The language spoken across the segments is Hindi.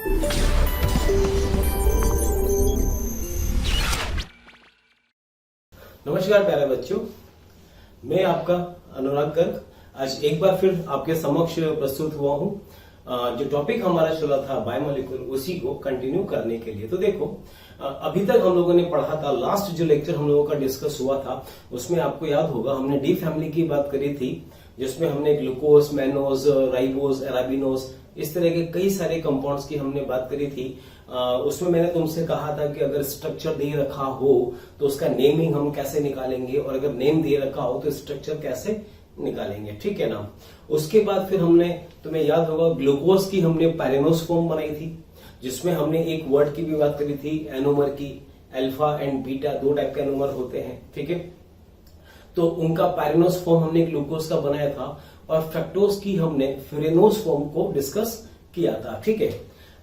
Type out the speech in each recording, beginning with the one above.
नमस्कार प्यारे बच्चों, मैं आपका अनुराग गर्ग आज एक बार फिर आपके समक्ष प्रस्तुत हुआ हूं। जो टॉपिक हमारा चला था बायोमोलिक्यूल, उसी को कंटिन्यू करने के लिए। तो देखो, अभी तक हम लोगों ने पढ़ा था, लास्ट जो लेक्चर हम लोगों का डिस्कस हुआ था उसमें आपको याद होगा हमने डी फैमिली की बात करी थी, जिसमें हमने ग्लूकोज, मैनोज, राइबोज, एराबिनोज, इस तरह के कई सारे कंपाउंड्स की हमने बात करी थी। उसमें मैंने तुमसे कहा था कि अगर स्ट्रक्चर दे रखा हो तो उसका नेमिंग हम कैसे निकालेंगे, और अगर नेम दे रखा हो तो स्ट्रक्चर कैसे निकालेंगे, ठीक है ना। उसके बाद फिर हमने, तुम्हें याद होगा, ग्लूकोज की हमने पैरेनोस फॉर्म बनाई थी, जिसमें हमने एक वर्ड की भी बात करी थी, एनोमर की। अल्फा एंड बीटा दो टाइप के एनोमर होते हैं, ठीक है। तो उनका पैरेनोस फॉर्म हमने ग्लूकोज का बनाया था, और फ्रक्टोज की हमने फ्यूरेनोस फॉर्म को डिस्कस किया था, ठीक है।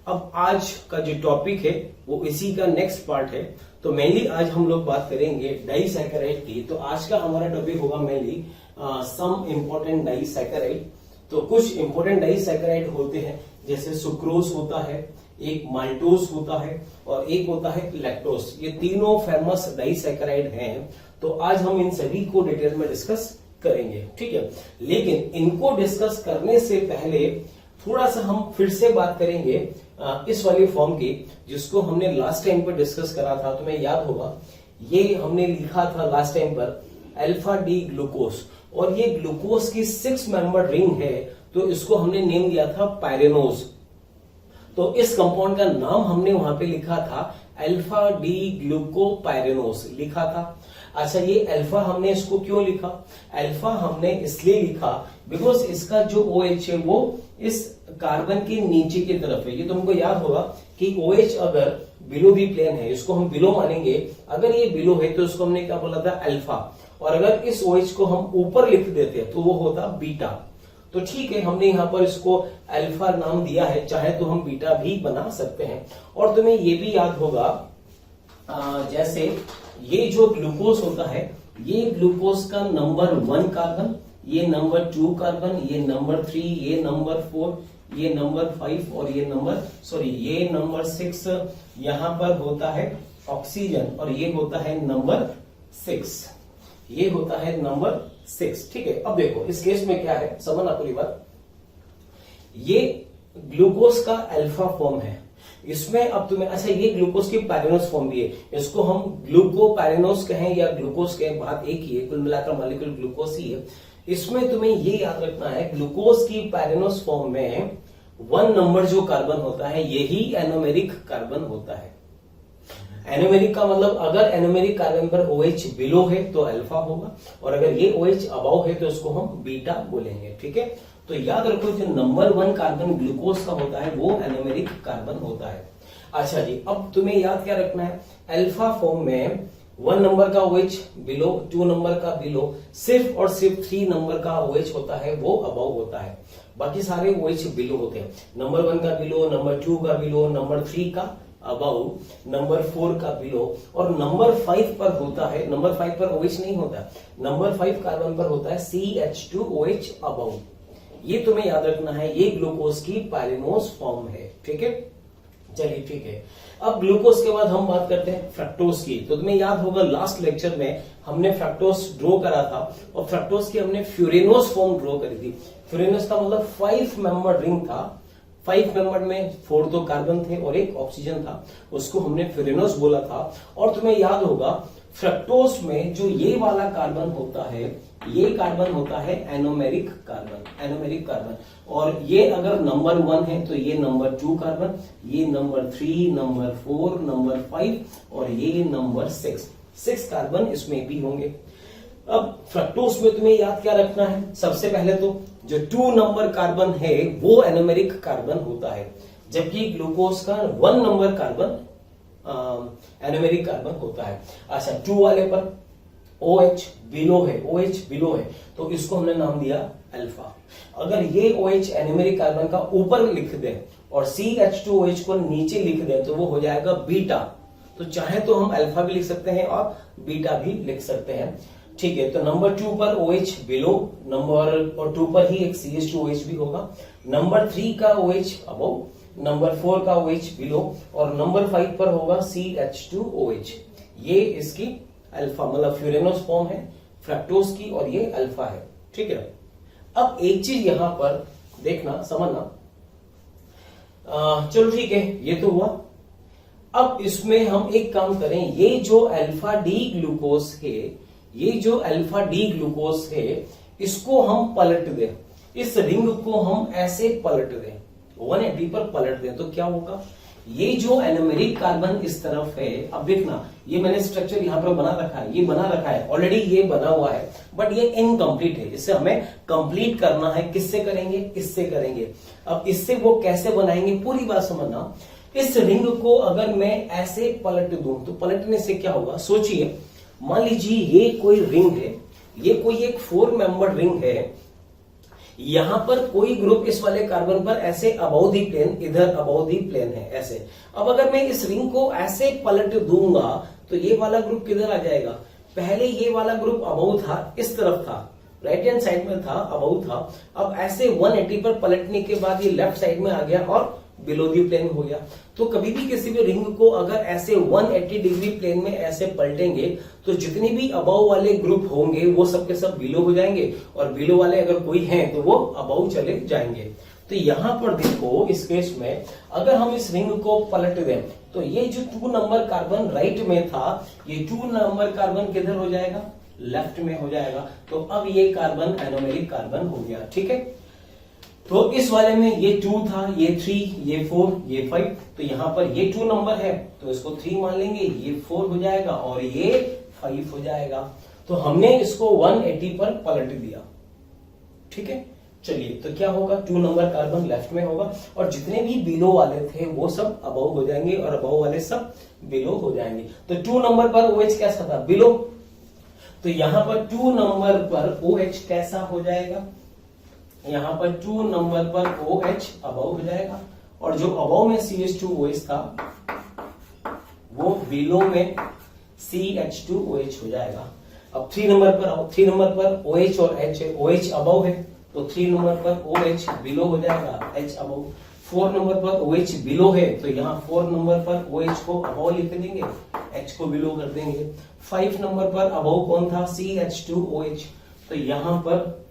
अब आज का जो टॉपिक है वो इसी का नेक्स्ट पार्ट है। तो मेनली आज हम लोग बात करेंगे डाइसैकेराइड की। तो आज का हमारा टॉपिक होगा मेनली सम इंपॉर्टेंट डाइसैकेराइड। तो कुछ इंपॉर्टेंट डाइसैकेराइड होते हैं, जैसे सुक्रोज होता है, एक माल्टोज होता है, और एक होता है लैक्टोज। ये तीनों फेमस डाइसैकेराइड हैं। तो आज हम इन सभी को डिटेल में डिस्कस करेंगे, ठीक है। लेकिन इनको डिस्कस करने से पहले थोड़ा सा हम फिर से बात करेंगे इस वाली फॉर्म की, जिसको हमने लास्ट टाइम पर डिस्कस करा था। तुम्हें याद होगा, ये हमने लिखा था लास्ट टाइम पर अल्फा डी ग्लूकोज, और ये ग्लूकोज की 6 मेंबर रिंग है, तो इसको हमने नेम दिया था पायरेनोज। तो इस कंपाउंड का नाम हमने वहां पे लिखा था अल्फा डी ग्लूकोपायरेनोज लिखा था। अच्छा, ये अल्फा हमने इसको क्यों लिखा? अल्फा हमने इसलिए लिखा बिकॉज इसका जो OH है वो इस कार्बन के नीचे की तरफ है। ये तुमको याद होगा कि OH अगर बिलो दी प्लेन है, इसको हम बिलो मानेंगे। अगर ये बिलो है तो इसको हमने क्या बोला था? अल्फा। और अगर इस OH को हम ऊपर लिख देते तो वो होता बीटा। तो ठीक है, हमने यहां पर इसको अल्फा नाम दिया है, चाहे तो हम बीटा भी बना सकते हैं। और तुम्हें ये भी याद होगा, जैसे ये जो ग्लूकोज होता है, ये ग्लूकोज का नंबर 1 कार्बन, ये नंबर 2 कार्बन, ये नंबर 3, ये नंबर 4, ये नंबर 5 और ये नंबर 6 यहां पर होता है ऑक्सीजन, और ये होता है नंबर 6। ये होता है नंबर 6, ठीक है। अब देखो इस केस में क्या है, समझना पूरी बात। ये ग्लूकोज का अल्फा फॉर्म है, इसमें अब तुम्हें, अच्छा, ये ग्लूकोज की पैरेनोस फॉर्म भी है, इसको हम ग्लूकोपैरेनोस कहें या ग्लूकोज कहें, बात एक ही है, कुल मिलाकर मॉलिक्यूल ग्लूकोज ही है। इसमें तुम्हें ये याद रखना है, ग्लूकोज की पैरेनोस फॉर्म में 1 नंबर जो कार्बन होता है यही एनोमेरिक कार्बन होता है। एनोमेरिक का मतलब, अगर एनोमेरिक कार्बन पर OH बिलो है तो अल्फा होगा, और अगर ये OH अबव है तो इसको हम बीटा बोलेंगे, ठीक है। तो याद रखो, जो नंबर 1 कार्बन ग्लूकोज का होता है वो एनोमेरिक कार्बन होता है। अच्छा जी, अब तुम्हें याद क्या रखना है, अल्फा फॉर्म में 1 नंबर का OH बिलो, 2 नंबर का बिलो, सिर्फ और सिर्फ 3 नंबर का OH होता है वो अबव होता है, बाकी सारे OH बिलो होते हैं। नंबर 1 का बिलो, नंबर 2 का बिलो, नंबर 3 का अबव, नंबर 4 का बिलो, और नंबर 5 पर होता है, नंबर 5 पर OH नहीं होता, नंबर 5 कार्बन पर होता है CH2OH अबव। ये तुम्हें याद रखना है, ये ग्लूकोज की पैरेनोस फॉर्म है, ठीक है। चलिए ठीक है, अब ग्लूकोज के बाद हम बात करते हैं फ्रक्टोज की। तो तुम्हें याद होगा लास्ट लेक्चर में हमने फ्रक्टोज ड्रॉ करा था, और फ्रक्टोज की हमने फ्यूरेनोस फॉर्म ड्रॉ करी थी। फ्यूरेनोस का मतलब 5 मेंबर रिंग था, 5 मेंबर में 4 तो कार्बन थे और 1 ऑक्सीजन था, उसको हमने फ्यूरेनोस बोला था। और तुम्हें याद होगा, फ्रक्टोज में जो ये वाला कार्बन होता है, ये कार्बन होता है एनोमेरिक कार्बन, और ये अगर नंबर 1 है तो ये नंबर 2 कार्बन, ये नंबर 3, नंबर 4, नंबर 5 और ये नंबर 6 कार्बन इसमें भी होंगे। अब फ्रक्टोज में तुम्हें याद क्या रखना है, सबसे पहले तो जो 2 नंबर कार्बन है वो एनोमेरिक कार्बन होता है, जबकि ग्लूकोज का 1 नंबर कार्बन एनोमेरिक कार्बन होता है। अच्छा, 2 वाले पर OH बिलो है, तो इसको हमने नाम दिया अल्फा। अगर ये OH एनोमेरिक कार्बन का ऊपर लिख दें और CH2OH को नीचे लिख दें तो वो हो जाएगा बीटा। तो चाहे तो हम अल्फा भी लिख सकते हैं और बीटा भी लिख सकते हैं, ठीक है। तो नंबर 2 पर OH बिलो, नंबर 2 पर ही एक CH2OH भी होगा, नंबर 3 का OH अबव, नंबर 4 का OH बिलो, और नंबर 5 पर होगा CH2OH। ये इसकी अल्फा मतलब फ्यूरेनोस फॉर्म है फ्रक्टोज की, और ये अल्फा है। ठीक है, अब एक चीज यहां पर देखना समझना, चलो ठीक है, ये तो हुआ। अब इसमें हम एक काम करें, ये जो अल्फा डी ग्लूकोज है, ये जो अल्फा डी ग्लूकोज है, इसको हम पलट दें, इस रिंग को हम ऐसे पलट दें, 180 पर पलट दें, तो क्या होगा, ये जो एनोमेरिक कार्बन इस तरफ है, अब देखना ये मैंने स्ट्रक्चर यहां पर बना रखा है, ये बना रखा है ऑलरेडी, ये बना हुआ है, बट ये इनकम्प्लीट है, इसे हमें कंप्लीट करना है। किससे करेंगे, इससे करेंगे। अब इससे वो कैसे बनाएंगे, पूरी बात समझना। इस रिंग को अगर मैं ऐसे पलट दूं, तो पलटने से क्या होगा, सोचिए, मान लीजिए ये कोई रिंग है, ये कोई एक 4 मेंबर रिंग है, यहां पर कोई ग्रुप इस वाले कार्बन पर ऐसे अबाउ दी प्लेन, इधर अबाउ दी प्लेन है ऐसे। अब अगर मैं इस रिंग को ऐसे पलट दूंगा, तो ये वाला ग्रुप किधर आ जाएगा, पहले ये वाला ग्रुप अबाउ था, इस तरफ था, राइट हैंड साइड में था, अबाउ था, अब ऐसे 180 पर पलटने के बाद ये लेफ्ट साइड में आ गया और बिलो दी प्लेन हो गया। तो कभी भी किसी भी रिंग को अगर ऐसे 180 डिग्री प्लेन में ऐसे पलटेंगे, तो जितने भी अबाउ वाले ग्रुप होंगे वो सब के सब बिलो हो जाएंगे, और बिलो वाले अगर कोई हैं तो वो अबाउ चले जाएंगे। तो यहां पर देखो, इस केस में अगर हम इस रिंग को पलट दें, तो ये जो 2 नंबर कार्बन राइट में था, ये 2 नंबर कार्बन किधर हो जाएगा, लेफ्ट में हो जाएगा। तो अब ये कार्बन एनोमेरिक कार्बन हो गया। ठीक है, तो इस वाले में ये 2 था, ये 3, ये 4, ये 5, तो यहां पर ये 2 नंबर है तो इसको 3 मान लेंगे, ये 4 हो जाएगा और ये 5 हो जाएगा। तो हमने इसको 180 पर पलट दिया। ठीक है, चलिए, तो क्या होगा, 2 नंबर कार्बन लेफ्ट में होगा, और जितने भी बिलो वाले थे वो सब अबव हो जाएंगे, और अबव वाले सब बिलो हो जाएंगे। तो 2 नंबर पर OH कैसा था, बिलो, तो यहां पर 2 नंबर पर OH कैसा हो जाएगा, यहां पर 2 नंबर पर OH अबव हो जाएगा, और जो अबव में CH2OH था वो बिलो में CH2OH हो जाएगा। अब 3 नंबर पर आओ, 3 नंबर पर OH और H है, OH अबव है तो 3 नंबर पर OH बिलो हो जाएगा, H अबव। 4 नंबर पर OH बिलो है तो यहाँ 4 नंबर पर OH को अबव लिख देंगे, H को बिलो कर देंगे। 5 नंबर पर अबव कौन था, CH2OH, तो यहाँ पर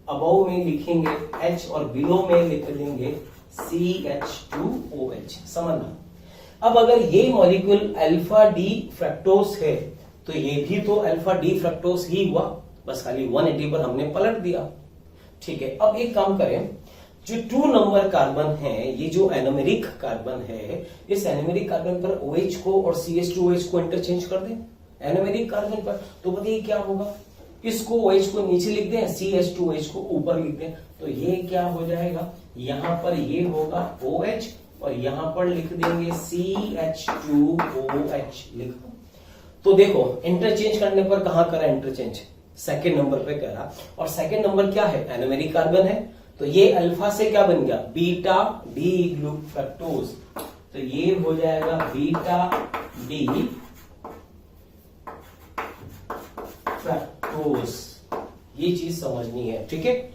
अबव में लिखेंगे H और बिलो में लिख देंगे CH2OH। समझना, अब अगर ये मॉलिक्यूल अल्फा डी फ्रक्टोज है, तो ये भी तो अल्फा डी फ्रक्टोज ही हुआ, बस खाली 180 पर हमने पलट दिया। ठीक है, अब एक काम करें, जो 2 नंबर कार्बन है, ये जो एनोमेरिक कार्बन है, इस एनोमेरिक कार्बन पर OH को और CH2OH को इंटरचेंज कर दें एनोमेरिक कार्बन पर, तो बताइए क्या होगा, इसको OH को नीचे लिख दें, CH2OH को ऊपर लिख दें, तो ये क्या हो जाएगा, यहां पर ये होगा OH और यहां पर लिख देंगे CH2OH लिख। तो देखो, इंटरचेंज करने पर कहां करा इंटरचेंज, सेकेंड नंबर पे करा, और सेकेंड नंबर क्या है, एनोमेरिक कार्बन है, तो ये अल्फा से क्या बन गया, बीटा डी फ्रक्टोज, तो ये हो जाएगा बीटा डी फ्रक्टोज। ये चीज समझनी है। ठीक है,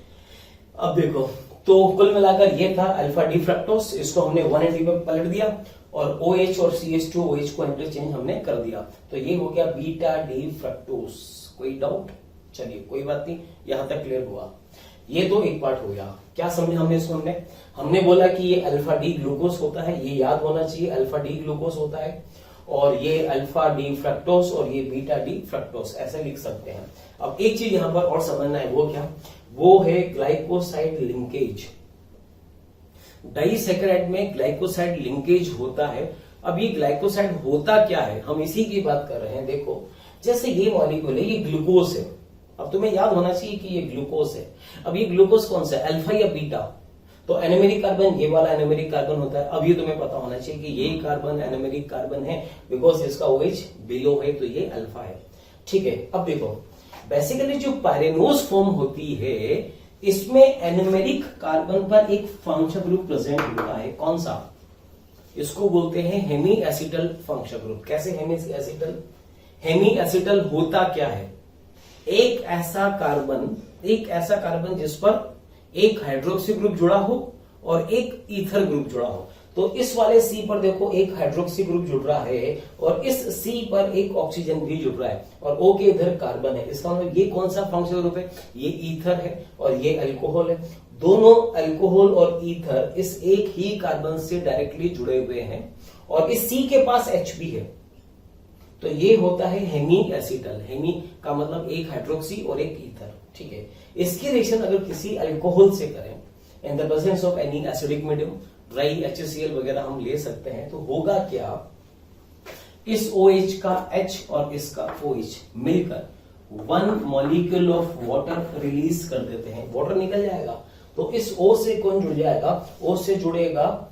अब देखो, तो कुल मिलाकर ये था अल्फा डी फ्रक्टोज, इसको हमने 180 पे पलट दिया, और OH और CH2OH को इंटरचेंज हमने कर दिया, तो ये हो गया बीटा डी फ्रक्टोज। कोई डाउट, चलिए कोई बात नहीं, यहां तक क्लियर हुआ। ये तो एक पार्ट हो गया। क्या समझे हमने इसमें, हमने बोला कि ये अल्फा डी ग्लूकोज होता है, ये याद होना चाहिए, अल्फा डी ग्लूकोज होता है, और ये अल्फा डी फ्रक्टोज और ये बीटा डी फ्रक्टोज, ऐसे लिख सकते हैं। अब एक चीज यहां पर और समझना है, वो क्या, वो है ग्लाइकोसाइड लिंकेज। डाइसैकेराइड में ग्लाइकोसाइड लिंकेज होता है। अब ये ग्लाइकोसाइड होता क्या है, हम इसी की बात कर रहे हैं। देखो, जैसे ये मॉलिक्यूल है, ये ग्लूकोज है, अब तुम्हें याद होना चाहिए कि ये ग्लूकोज है। अब ये ग्लूकोज कौन सा है, अल्फा या बीटा, तो एनोमेरिक कार्बन ये वाला एनोमेरिक कार्बन होता है। अब ये तुम्हें पता होना चाहिए कि ये कार्बन एनोमेरिक कार्बन है, बिकॉज इसका OH बिलो है, तो ये अल्फा है। ठीक है, अब देखो, बेसिकली जो पायरेनोज फॉर्म होती है, इसमें एनोमेरिक कार्बन पर एक फंक्शन ग्रुप प्रेजेंट होता है। कौन सा, इसको बोलते हैं हेमी एसिटल फंक्शन ग्रुप। कैसे हेमी एसिटल, हेमी एसिटल होता क्या है, एक ऐसा कार्बन जिस पर एक हाइड्रोक्सी ग्रुप जुड़ा हो और एक ईथर ग्रुप जुड़ा हो। तो इस वाले C पर देखो एक हाइड्रोक्सी ग्रुप जुड़ रहा है और इस C पर एक ऑक्सीजन भी जुड़ रहा है और O के इधर कार्बन है। इसका मतलब ये कौन सा फंक्शनल ग्रुप है, ये ईथर है और ये अल्कोहल है। दोनों अल्कोहल और ईथर इस एक ही कार्बन से डायरेक्टली जुड़े हुए हैं और इस C के पास H भी है, तो ये होता है हेमी एसिटल। हेमी का मतलब एक हाइड्रोक्सी और एक ईथर, ठीक है। इसकी रिएक्शन अगर किसी अल्कोहल से करें in the presence of any acidic medium, dry HCl वगैरह हम ले सकते हैं, तो होगा क्या, इस OH का H और इसका OH मिलकर 1 मॉलिक्यूल ऑफ वाटर रिलीज कर देते हैं, वाटर निकल जाएगा। तो इस O से कौन जुड़ जाएगा, O से जुड़ेगा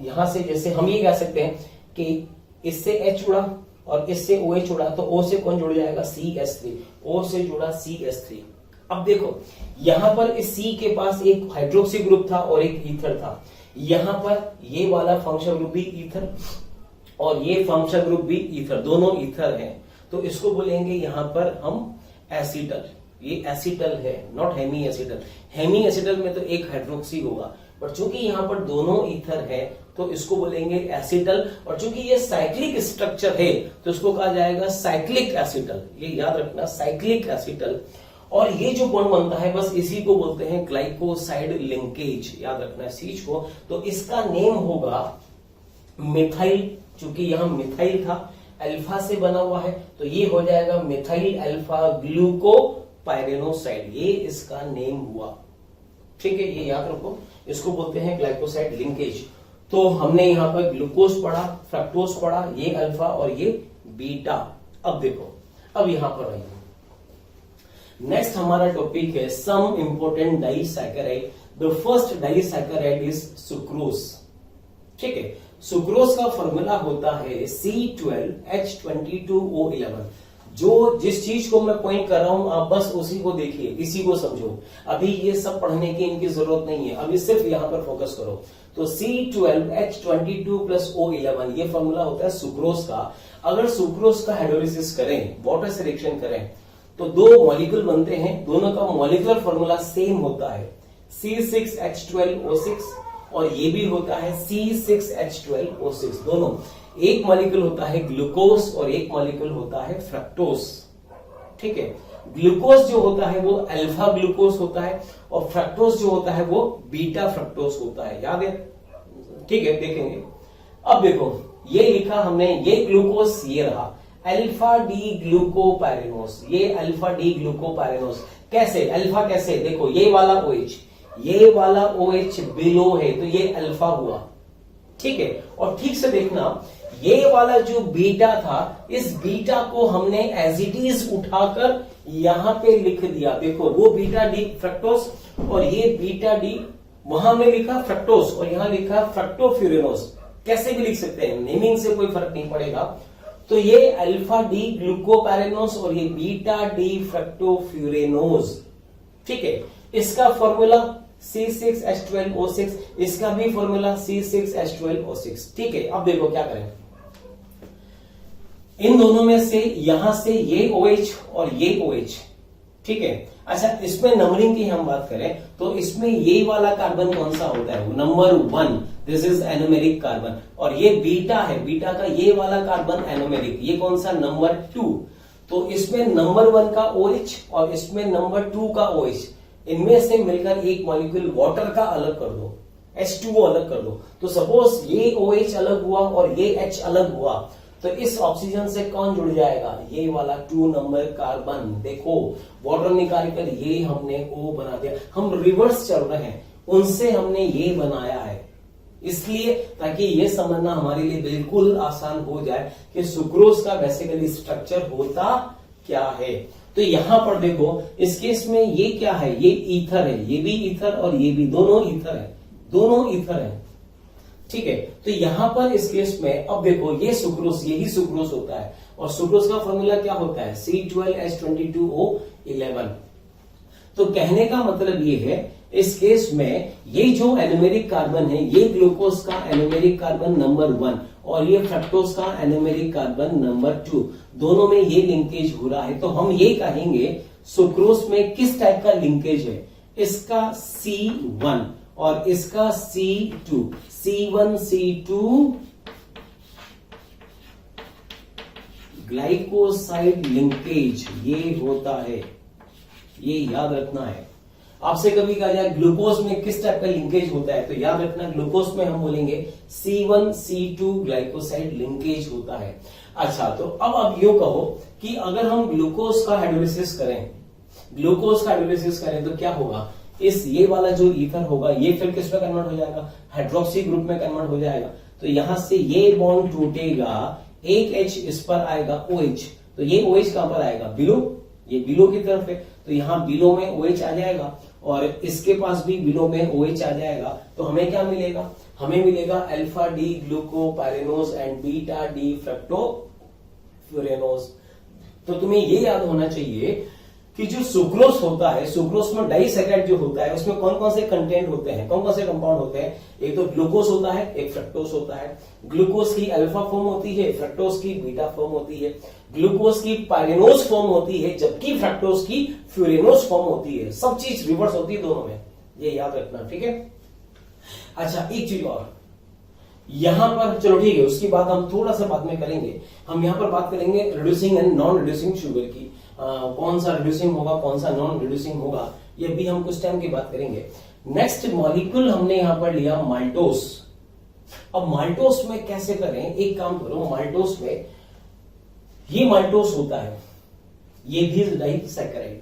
यहां से, जैसे हम ये कह सकते हैं कि इससे H जुड़ा और इससे OH जुड़ा, तो O से कौन जुड़ जाएगा, CH3, O से जुड़ा CH3। अब देखो यहां पर इस C के पास एक हाइड्रोक्सी ग्रुप था और एक ईथर था, यहां पर ये वाला फंक्शनल ग्रुप भी ईथर और ये फंक्शनल ग्रुप भी ईथर, दोनों ईथर हैं, तो इसको बोलेंगे यहां पर हम एसिटल। ये एसिटल है, not hemiacetal. Hemiacetal में तो एक हाइड्रोक्सी होगा, पर चूंकि यहां पर दोनों ईथर है तो इसको बोलेंगे एसिटल। और चूंकि ये साइक्लिक स्ट्रक्चर है तो इसको कहा जाएगा साइक्लिक एसिटल, ये याद रखना, साइक्लिक एसिटल। और ये जो बॉन्ड बनता है बस इसी को बोलते हैं ग्लाइकोसाइड लिंकेज, याद रखना इस चीज को। तो इसका नेम होगा मिथाइल, चूंकि यहां मिथाइल था, अल्फा से बना हुआ है, तो ये हो जाएगा मिथाइल अल्फा ग्लूकोपाइरेनोसाइड, ये इसका नेम हुआ, ठीक है। ये याद रखो, इसको बोलते हैं ग्लाइकोसाइड लिंकेज। तो हमने यहां पर ग्लूकोज पढ़ा, फ्रक्टोज पढ़ा, ये अल्फा और ये बीटा। अब देखो, अब यहां पर आइए, नेक्स्ट हमारा टॉपिक है some important disaccharide. The first disaccharide is sucrose, ठीक है। सुक्रोज का फॉर्मूला होता है C12H22O11। जो जिस चीज को मैं पॉइंट कर रहा हूं आप बस उसी को देखिए, इसी को समझो, अभी ये सब पढ़ने की इनकी जरूरत नहीं है, अभी सिर्फ यहां पर फोकस करो। तो C12H22+O11 ये फॉर्मूला होता है सुक्रोज का। अगर सुक्रोज का हाइड्रोलिसिस करें, वाटर से रिएक्शन करें, तो दो मॉलिक्यूल बनते हैं, दोनों का मॉलिक्यूलर फॉर्मूला सेम होता है C6H12O6 और ये भी होता है C6H12O6। दोनों, एक मॉलिक्यूल होता है ग्लूकोज और एक मॉलिक्यूल होता है फ्रक्टोज, ठीक है। ग्लूकोज जो होता है वो अल्फा ग्लूकोज होता है और फ्रक्टोज जो होता है वो बीटा फ्रक्टोज होता है, याद है, ठीक है। देखेंगे, अब देखो ये लिखा हमने, ये ग्लूकोज ये रहा अल्फा डी ग्लूकोपाइरेनोस, ये अल्फा डी ग्लूकोपाइरेनोस। कैसे अल्फा, कैसे देखो, ये वाला OH, ये वाला OH बिलो है तो ये अल्फा हुआ, ठीक है। और ठीक से देखना, ये वाला जो बीटा था, इस बीटा को हमने एज इट इज उठाकर यहां पे लिख दिया। देखो वो बीटा डी फ्रक्टोस और ये बीटा डी, वहां में लिखा फ्रक्टोस और यहां लिखा फ्रक्टोफ्यूरेनोस, कैसे भी लिख सकते हैं, नेमिंग से कोई फर्क नहीं पड़ेगा। तो ये अल्फा डी ग्लूकोपाइरेनोस और ये बीटा डी फ्रक्टोफ्यूरेनोस, ठीक है। इसका फॉर्मूला C6H12O6, इसका भी फॉर्मूला C6H12O6, ठीक है। अब देखो क्या करें, इन दोनों में से यहां से ये OH और ये OH, ठीक है। अच्छा, इसमें नंबरिंग की हम बात करें तो इसमें ये वाला कार्बन कौन सा होता है, number 1, this is anomeric carbon. और ये बीटा है, बीटा का ये वाला कार्बन एनोमेरिक, ये कौन सा, नंबर 2। तो इसमें नंबर 1 का OH और इसमें नंबर 2 का OH, इनमें से मिलकर एक मॉलिक्यूल वाटर का अलग कर दो, H2O अलग कर दो। तो सपोज ये OH अलग हुआ और ये H अलग हुआ, तो इस ऑक्सीजन से कौन जुड़ जाएगा, ये वाला 2 नंबर कार्बन। देखो वाटर निकाल कर ये हमने O बना दिया, हम रिवर्स चल रहे हैं, उनसे हमने ये बनाया है, इसलिए ताकि ये समझना हमारे लिए बिल्कुल आसान हो जाए कि सुक्रोज का बेसिकली स्ट्रक्चर होता क्या है। तो यहां पर देखो, इस केस में ये क्या है, ये ईथर है, ये भी ईथर और ये भी, दोनों ईथर है, दोनों ईथर है, ठीक है। तो यहां पर इस केस में अब देखो, ये सुक्रोज, यही सुक्रोज होता है और सुक्रोज का फॉर्मूला क्या होता है, C12H22O11। तो कहने का मतलब ये है, इस केस में ये जो एनोमेरिक कार्बन है, ये ग्लूकोज का एनोमेरिक कार्बन नंबर 1 और ये फ्रक्टोज का एनोमेरिक कार्बन नंबर 2, दोनों में ये लिंकेज हो रहा है। तो हम ये कहेंगे सुक्रोज में किस टाइप का लिंकेज है, इसका C1 और इसका C2, C1C2 ग्लाइकोसाइड लिंकेज ये होता है, ये याद रखना है। आपसे कभी कहा जाए ग्लूकोज में किस टाइप का लिंकेज होता है, तो याद रखना ग्लूकोज में हम बोलेंगे C1C2 ग्लाइकोसाइड लिंकेज होता है। अच्छा, तो अब आप यो कहो कि अगर हम ग्लूकोज का हाइड्रोलिसिस करें तो क्या होगा, इस ये वाला जो ईथर होगा ये फिर किस में कन्वर्ट हो जाएगा, हाइड्रोक्सी ग्रुप में कन्वर्ट हो जाएगा। तो यहां से ये बॉन्ड टूटेगा, एक H इस पर आएगा OH, तो ये OH कहां पर आएगा, बिलो, ये बिलो की तरफ है, तो यहां बिलो में OH आ जाएगा और इसके पास भी बिलो में OH आ जाएगा। तो हमें क्या मिलेगा, हमें मिलेगा alpha D glucopyranose and beta D fructofuranose. तो तुम्हें ये याद होना चाहिए कि जो सुक्रोज होता है, सुक्रोज में डाइसैकेराइड जो होता है उसमें कौन कौन से कंटेंट होते हैं, कौन कौन से कंपाउंड होते हैं, एक तो ग्लूकोज होता है, एक फ्रक्टोज होता है। ग्लूकोज की अल्फा फॉर्म होती है, फ्रक्टोज की बीटा फॉर्म होती है, ग्लूकोज की पाइरेनोज फॉर्म होती है, जबकि फ्रक्टोज की फ्यूरेनोज फॉर्म होती है। सब चीज रिवर्स होती है दोनों में, ये याद रखना, ठीक है। अच्छा, एक चीज और यहां पर, चलो ठीक है, उसकी बात हम थोड़ा सा बाद में करेंगे। हम यहां पर बात करेंगे reducing and non reducing sugar की, कौन सा रिड्यूसिंग होगा कौन सा नॉन रिड्यूसिंग होगा, ये भी हम कुछ टाइम की बात करेंगे। नेक्स्ट मॉलिक्यूल हमने यहां पर लिया माल्टोस। अब माल्टोस में कैसे करें, एक काम करो, माल्टोस में ये माल्टोस होता है, ये भी डाइसैकेराइड।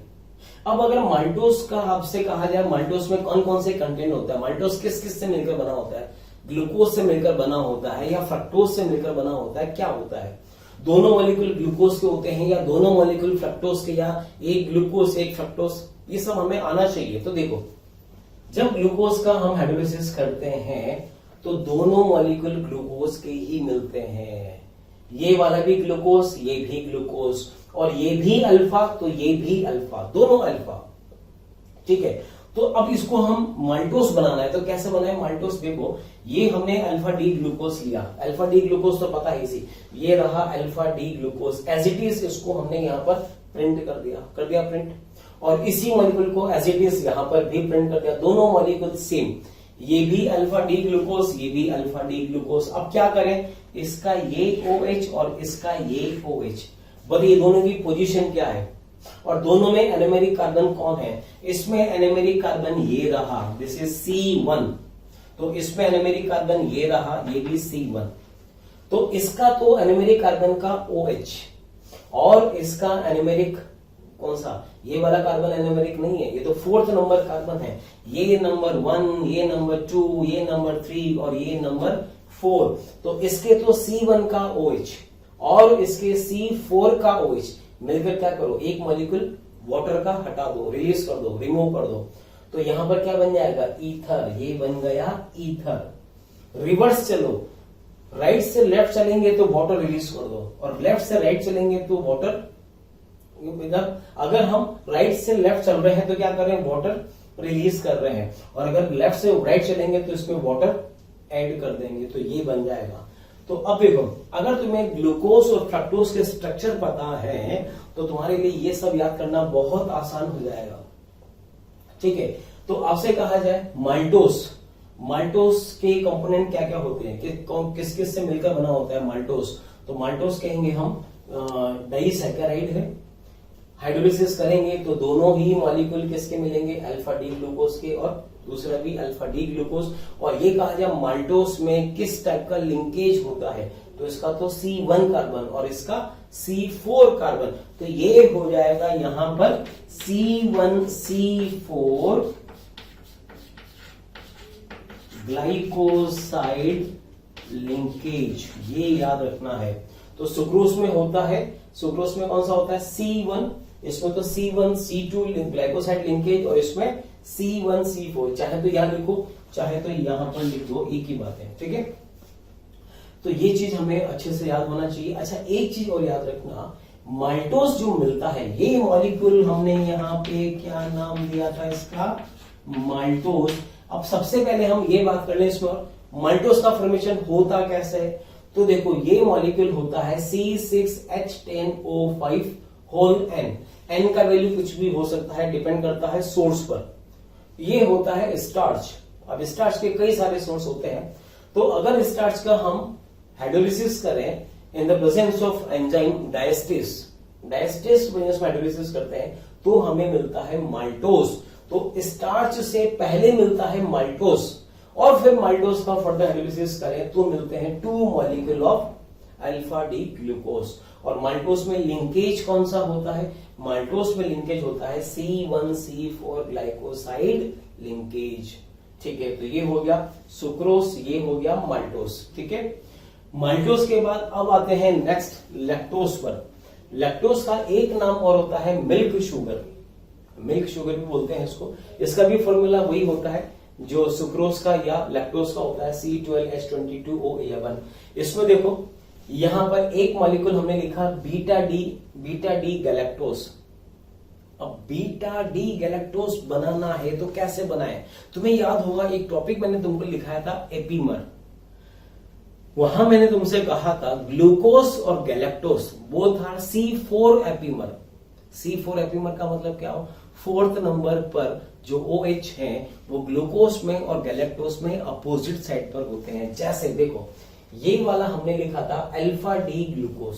अब अगर माल्टोस का आपसे कहा जाए माल्टोस में कौन कौन से कंटेंट होता है, माल्टोस किस किस से मिलकर बना होता है, ग्लूकोज से मिलकर बना होता है या फ्रक्टोज से मिलकर बना होता है, क्या होता है, दोनों मॉलिक्यूल ग्लूकोज के होते हैं या दोनों मॉलिक्यूल फ्रक्टोज के, या एक ग्लूकोज एक फ्रक्टोज, ये सब हमें आना चाहिए। तो देखो, जब ग्लूकोज का हम हाइड्रोलिसिस करते हैं तो दोनों मॉलिक्यूल ग्लूकोज के ही मिलते हैं, ये वाला भी ग्लूकोज, ये भी ग्लूकोज, और ये भी अल्फा तो ये भी अल्फा, दोनों अल्फा, ठीक है। तो अब इसको हम माल्टोस बनाना है, तो कैसे बनाए माल्टोस, देखो ये हमने अल्फा डी ग्लूकोज लिया, अल्फा डी ग्लूकोज तो पता है इसी, ये रहा alpha D glucose, as it is इसको हमने यहां पर प्रिंट कर दिया प्रिंट, और इसी मॉलिक्यूल को एज इट इज यहां पर भी प्रिंट कर दिया, दोनों मॉलिक्यूल सेम, ये भी अल्फा डी ग्लूकोज, ये भी अल्फा डी ग्लूकोज। अब क्या करें, इसका ये OH और इसका ये OH, बताइए दोनों की पोजीशन क्या है, और दोनों में एनोमेरिक कार्बन कौन है, इसमें एनोमेरिक कार्बन ये रहा, दिस इज C1, तो इसमें एनोमेरिक कार्बन ये रहा, ये भी C1, तो इसका तो एनोमेरिक कार्बन का OH और इसका एनोमेरिक कौन सा, ये वाला कार्बन एनोमेरिक नहीं है, ये तो 4th नंबर कार्बन है, ये नंबर 1, ये नंबर 2, ये नंबर 3 और ये नंबर 4, तो इसके तो C1 का OH और इसके C4 का OH मिलकर क्या करो, एक मॉलिक्यूल वाटर का हटा दो, रिलीज कर दो, रिमूव कर दो, तो यहां पर क्या बन जाएगा, ईथर, ये बन गया ईथर। रिवर्स चलो, राइट से लेफ्ट चलेंगे तो वाटर रिलीज कर दो, और लेफ्ट से राइट चलेंगे तो वाटर, अगर हम राइट से लेफ्ट चल रहे हैं तो क्या कर रहे हैं, वाटर रिलीज कर रहे हैं, और अगर लेफ्ट से राइट चलेंगे तो इसमें वाटर ऐड कर देंगे, तो ये बन जाएगा। तो अब देखो, अगर तुम्हें ग्लूकोज और फ्रक्टोज के स्ट्रक्चर पता है तो तुम्हारे लिए ये सब याद करना बहुत आसान हो जाएगा, ठीक है। तो आपसे कहा जाए माल्टोस के कंपोनेंट क्या क्या होते हैं, किस किस से मिलकर बना होता है माल्टोस, तो माल्टोस कहेंगे हम डाइसैकेराइड है, हाइड्रोलिसिस करेंगे तो दोनों ही मॉलिक्यूल किसके मिलेंगे, अल्फा डी ग्लूकोज के और दूसरा भी अल्फा डी ग्लूकोज। और ये कहा जाए माल्टोस में किस टाइप का लिंकेज होता है, तो इसका तो C1 कार्बन और इसका C4 कार्बन, तो ये हो जाएगा यहां पर C1C4 ग्लाइकोसाइड लिंकेज, ये याद रखना है। तो सुक्रोज में होता है, सुक्रोज में कौन सा होता है, C1, इसमें तो C1C2 ग्लाइकोसाइड लिंकेज, और इसमें C1C4, चाहे तो यहां लिखो चाहे तो यहां पर लिख दो, एक ही बात है, ठीक है। तो ये चीज हमें अच्छे से याद होना चाहिए। अच्छा, एक चीज और याद रखना, माल्टोस जो मिलता है, ये मॉलिक्यूल हमने यहाँ पे क्या नाम दिया था इसका, माल्टोस। अब सबसे पहले हम ये बात कर लें इसमें माल्टोस का फॉर्मेशन होता कैसे है, तो देखो ये मॉलिक्यूल होता है C6H10O5 होल N का वैल्यू कुछ भी हो सकता है, डिपेंड करता है सोर्स पर। ये होता है स्टार्च, अब स्टार्च के कई सारे सोर्स होते हैं, तो अगर स्टार्च का हम हाइड्रोलिसिस करें in the presence of enzyme diastase, diastase presence में हाइड्रोलिसिस करते हैं तो हमें मिलता है माल्टोज। तो स्टार्च से पहले मिलता है माल्टोज और फिर माल्टोज का फर्दर हाइड्रोलिसिस करें तो मिलते हैं 2 molecule of alpha D glucose. और माल्टोज में लिंकेज कौन सा होता है? माल्टोज में लिंकेज होता है C1C4 ग्लाइकोसाइड लिंकेज। ठीक है, तो ये हो गया सुक्रोज, ये हो गया माल्टोज। ठीक है, माल्टोज के बाद अब आते हैं नेक्स्ट लैक्टोज पर। लैक्टोज का एक नाम और होता है मिल्क शुगर, मिल्क शुगर भी बोलते हैं इसको। इसका भी फॉर्मूला वही होता है जो सुक्रोज का या लैक्टोज का होता है, C12H22O11। इसमें देखो यहां पर एक मॉलिक्यूल हमने लिखा बीटा डी गैलेक्टोज। अब बीटा डी गैलेक्टोज बनाना है तो कैसे बनाए? तुम्हें याद होगा एक टॉपिक मैंने तुमको लिखाया था एपीमर, वहां मैंने तुमसे कहा था ग्लूकोज और galactose both are C4 epimer. C4 epimer का मतलब क्या हो? 4th नंबर पर जो OH है वो ग्लूकोज में और गैलेक्टोज में अपोजिट साइड पर होते हैं। जैसे देखो ये वाला हमने लिखा था अल्फा डी ग्लूकोज।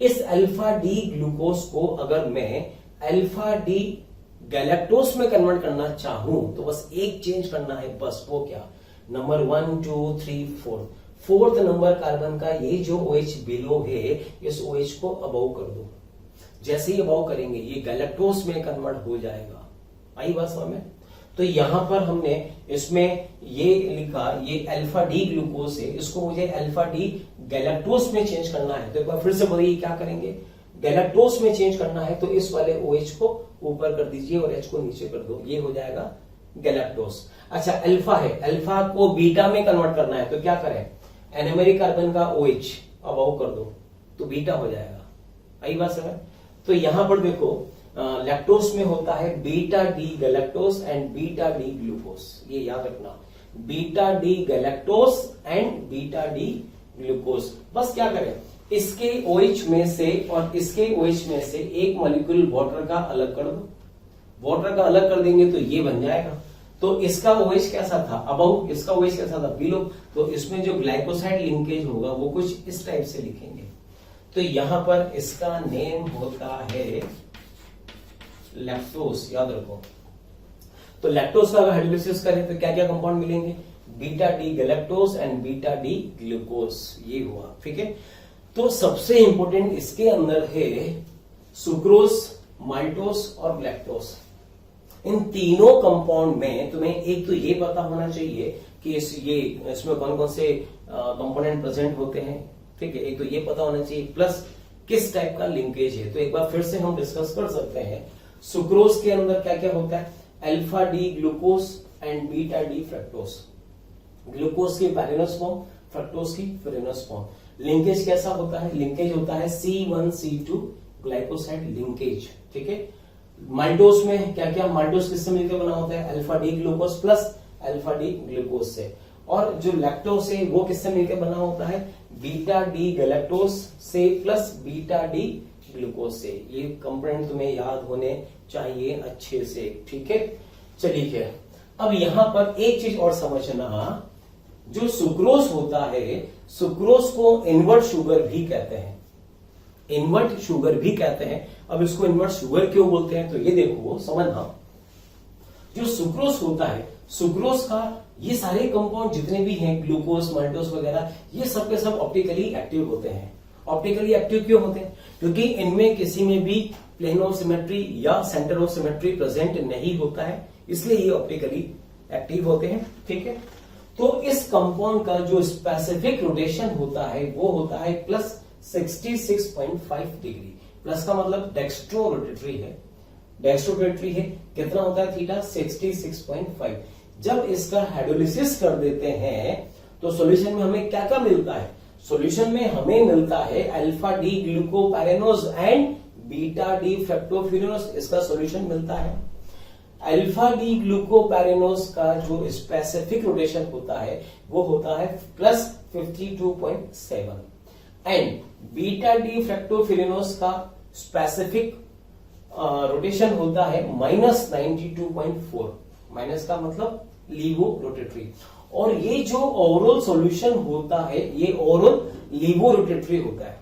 इस अल्फा डी ग्लूकोज को अगर मैं अल्फा डी गैलेक्टोज में कन्वर्ट करना चाहूं तो बस एक चेंज करना है, बस वो क्या? नंबर 1 2 3 4, 4th नंबर कार्बन का ये जो OH बिलो है इस OH को अबव कर दो। जैसे ही अबव करेंगे ये गैलेक्टोज में कन्वर्ट हो जाएगा। आई बात समझ में? तो यहां पर हमने इसमें ये लिखा, ये अल्फा डी ग्लूकोज है, इसको मुझे अल्फा डी गैलेक्टोज में चेंज करना है। तो एक बार फिर से बताइए क्या करेंगे? गैलेक्टोज में चेंज करना है तो इस वाले OH को ऊपर कर दीजिए और H को नीचे कर दो, ये हो जाएगा गैलेक्टोज। अच्छा अल्फा है, अल्फा को बीटा में कन्वर्ट करना है तो क्या करें? एनोमेरिक कार्बन का OH अबव कर दो तो बीटा हो जाएगा। आई बात समझ? तो यहां पर देखो लैक्टोज में होता है beta D galactose and beta D glucose, ये याद रखना, beta D galactose and beta D glucose. बस क्या करें? इसके OH में से और इसके OH में से एक मॉलिक्यूल वाटर का अलग कर दो, वाटर का अलग कर देंगे तो ये बन जाएगा। तो इसका OH कैसा था? अबव, इसका OH कैसा था? बिलो। तो इसमें जो ग्लाइकोसाइड लिंकेज होगा वो कुछ इस टाइप से लिखेंगे। तो यहां पर इसका नेम होता है लैक्टोज, याद रखो। तो लैक्टोज का अगर हाइड्रोलिसिस करें तो क्या क्या कंपाउंड मिलेंगे? Beta D galactose and beta D glucose, ये हुआ। ठीक है, तो सबसे इंपॉर्टेंट इसके अंदर है सुक्रोज, माल्टोज और लैक्टोज। इन तीनों कंपाउंड में तुम्हें एक तो ये पता होना चाहिए कि इसमें कौन कौन से कंपोनेंट प्रेजेंट होते हैं। ठीक है, एक तो ये पता होना चाहिए, प्लस किस टाइप का लिंकेज है। तो एक बार फिर से हम डिस्कस कर सकते हैं। सुक्रोज के अंदर क्या क्या होता है? Alpha D glucose and beta D fructose. Glucose की पैरेनस फॉर्म, फ्रक्टोज की फेरेनस फॉर्म। लिंकेज कैसा होता है? लिंकेज होता है C1C2 ग्लाइकोसाइड लिंकेज। ठीक है, माल्टोज में क्या क्या? माल्टोज किससे मिलकर बना होता है? Alpha D glucose plus alpha D glucose से। और जो लैक्टोज है वो किससे मिलकर बना होता है? बीटा डी गैलेक्टोज से प्लस बीटा डी ग्लूकोज से। ये कंपोनेंट तुम्हें याद होने चाहिए अच्छे से। ठीक है, चलिए अब यहां पर एक चीज और समझना, जो सुक्रोज होता है, सुक्रोज को इनवर्ट शुगर भी कहते हैं, इनवर्ट शुगर भी कहते हैं। अब इसको इनवर्ट शुगर क्यों बोलते हैं? तो ये देखो समझना, जो सुक्रोज होता है, सुक्रोज का ये सारे कंपाउंड जितने भी हैं, ग्लूकोज, माल्टोज वगैरह, ये सब के सब ऑप्टिकली एक्टिव होते हैं। ऑप्टिकली एक्टिव क्यों होते हैं? क्योंकि इनमें किसी में भी प्लेन ऑफ सिमेट्री या सेंटर ऑफ सिमेट्री प्रेजेंट नहीं होता है, इसलिए ये ऑप्टिकली एक्टिव होते हैं। ठीक है, तो इस कंपाउंड का जो स्पेसिफिक रोटेशन होता है वो होता है प्लस 66.5 डिग्री। प्लस का मतलब डेक्स्ट्रो रोटेटरी है, डेक्स्ट्रो रोटेटरी है। कितना होता है थीटा? 66.5। जब इसका हाइड्रोलिसिस कर देते हैं तो सॉल्यूशन में हमें क्या क्या मिलता है? सॉल्यूशन में हमें मिलता है alpha D glucopyranose and beta D fructofuranose, इसका सॉल्यूशन मिलता है। अल्फा डी ग्लूकोपैरेनोज का जो स्पेसिफिक रोटेशन होता है वो होता है प्लस 52.7 एंड बीटा डी फ्रक्टोफिरेनोज का स्पेसिफिक रोटेशन होता है माइनस 92.4। माइनस का मतलब लीवो रोटेटरी। और ये जो ओवरऑल सॉल्यूशन होता है ये ओवरऑल लीवो रोटेटरी होता है।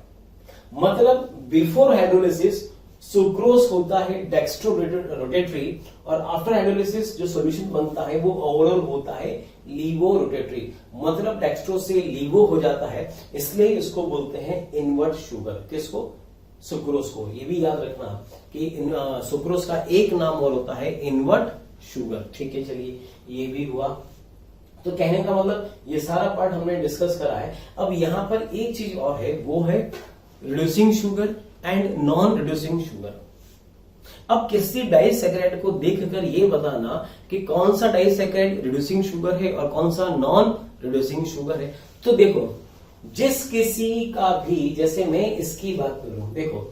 मतलब बिफोर हाइड्रोलिसिस सुक्रोज होता है डेक्स्ट्रो रोटेटरी और आफ्टर हाइड्रोलिसिस जो सॉल्यूशन बनता है वो ओवरऑल होता है लीवो रोटेटरी। मतलब डेक्स्ट्रो से लीवो हो जाता है, इसलिए इसको बोलते हैं इनवर्ट शुगर। किसको? सुक्रोज को। ये भी याद रखना कि सुक्रोज का एक नाम और होता है इनवर्ट शुगर। ठीक है, चलिए ये भी हुआ। तो कहने का मतलब ये सारा पार्ट हमने डिस्कस करा है। अब यहां पर एक चीज और है, वो है reducing sugar and non reducing sugar. अब किसी डाइसैकेराइड को देखकर ये बताना कि कौन सा डाइसैकेराइड रिड्यूसिंग शुगर है और कौन सा नॉन रिड्यूसिंग शुगर है। तो देखो, जिस किसी का भी, जैसे मैं इसकी बात करूं, देखो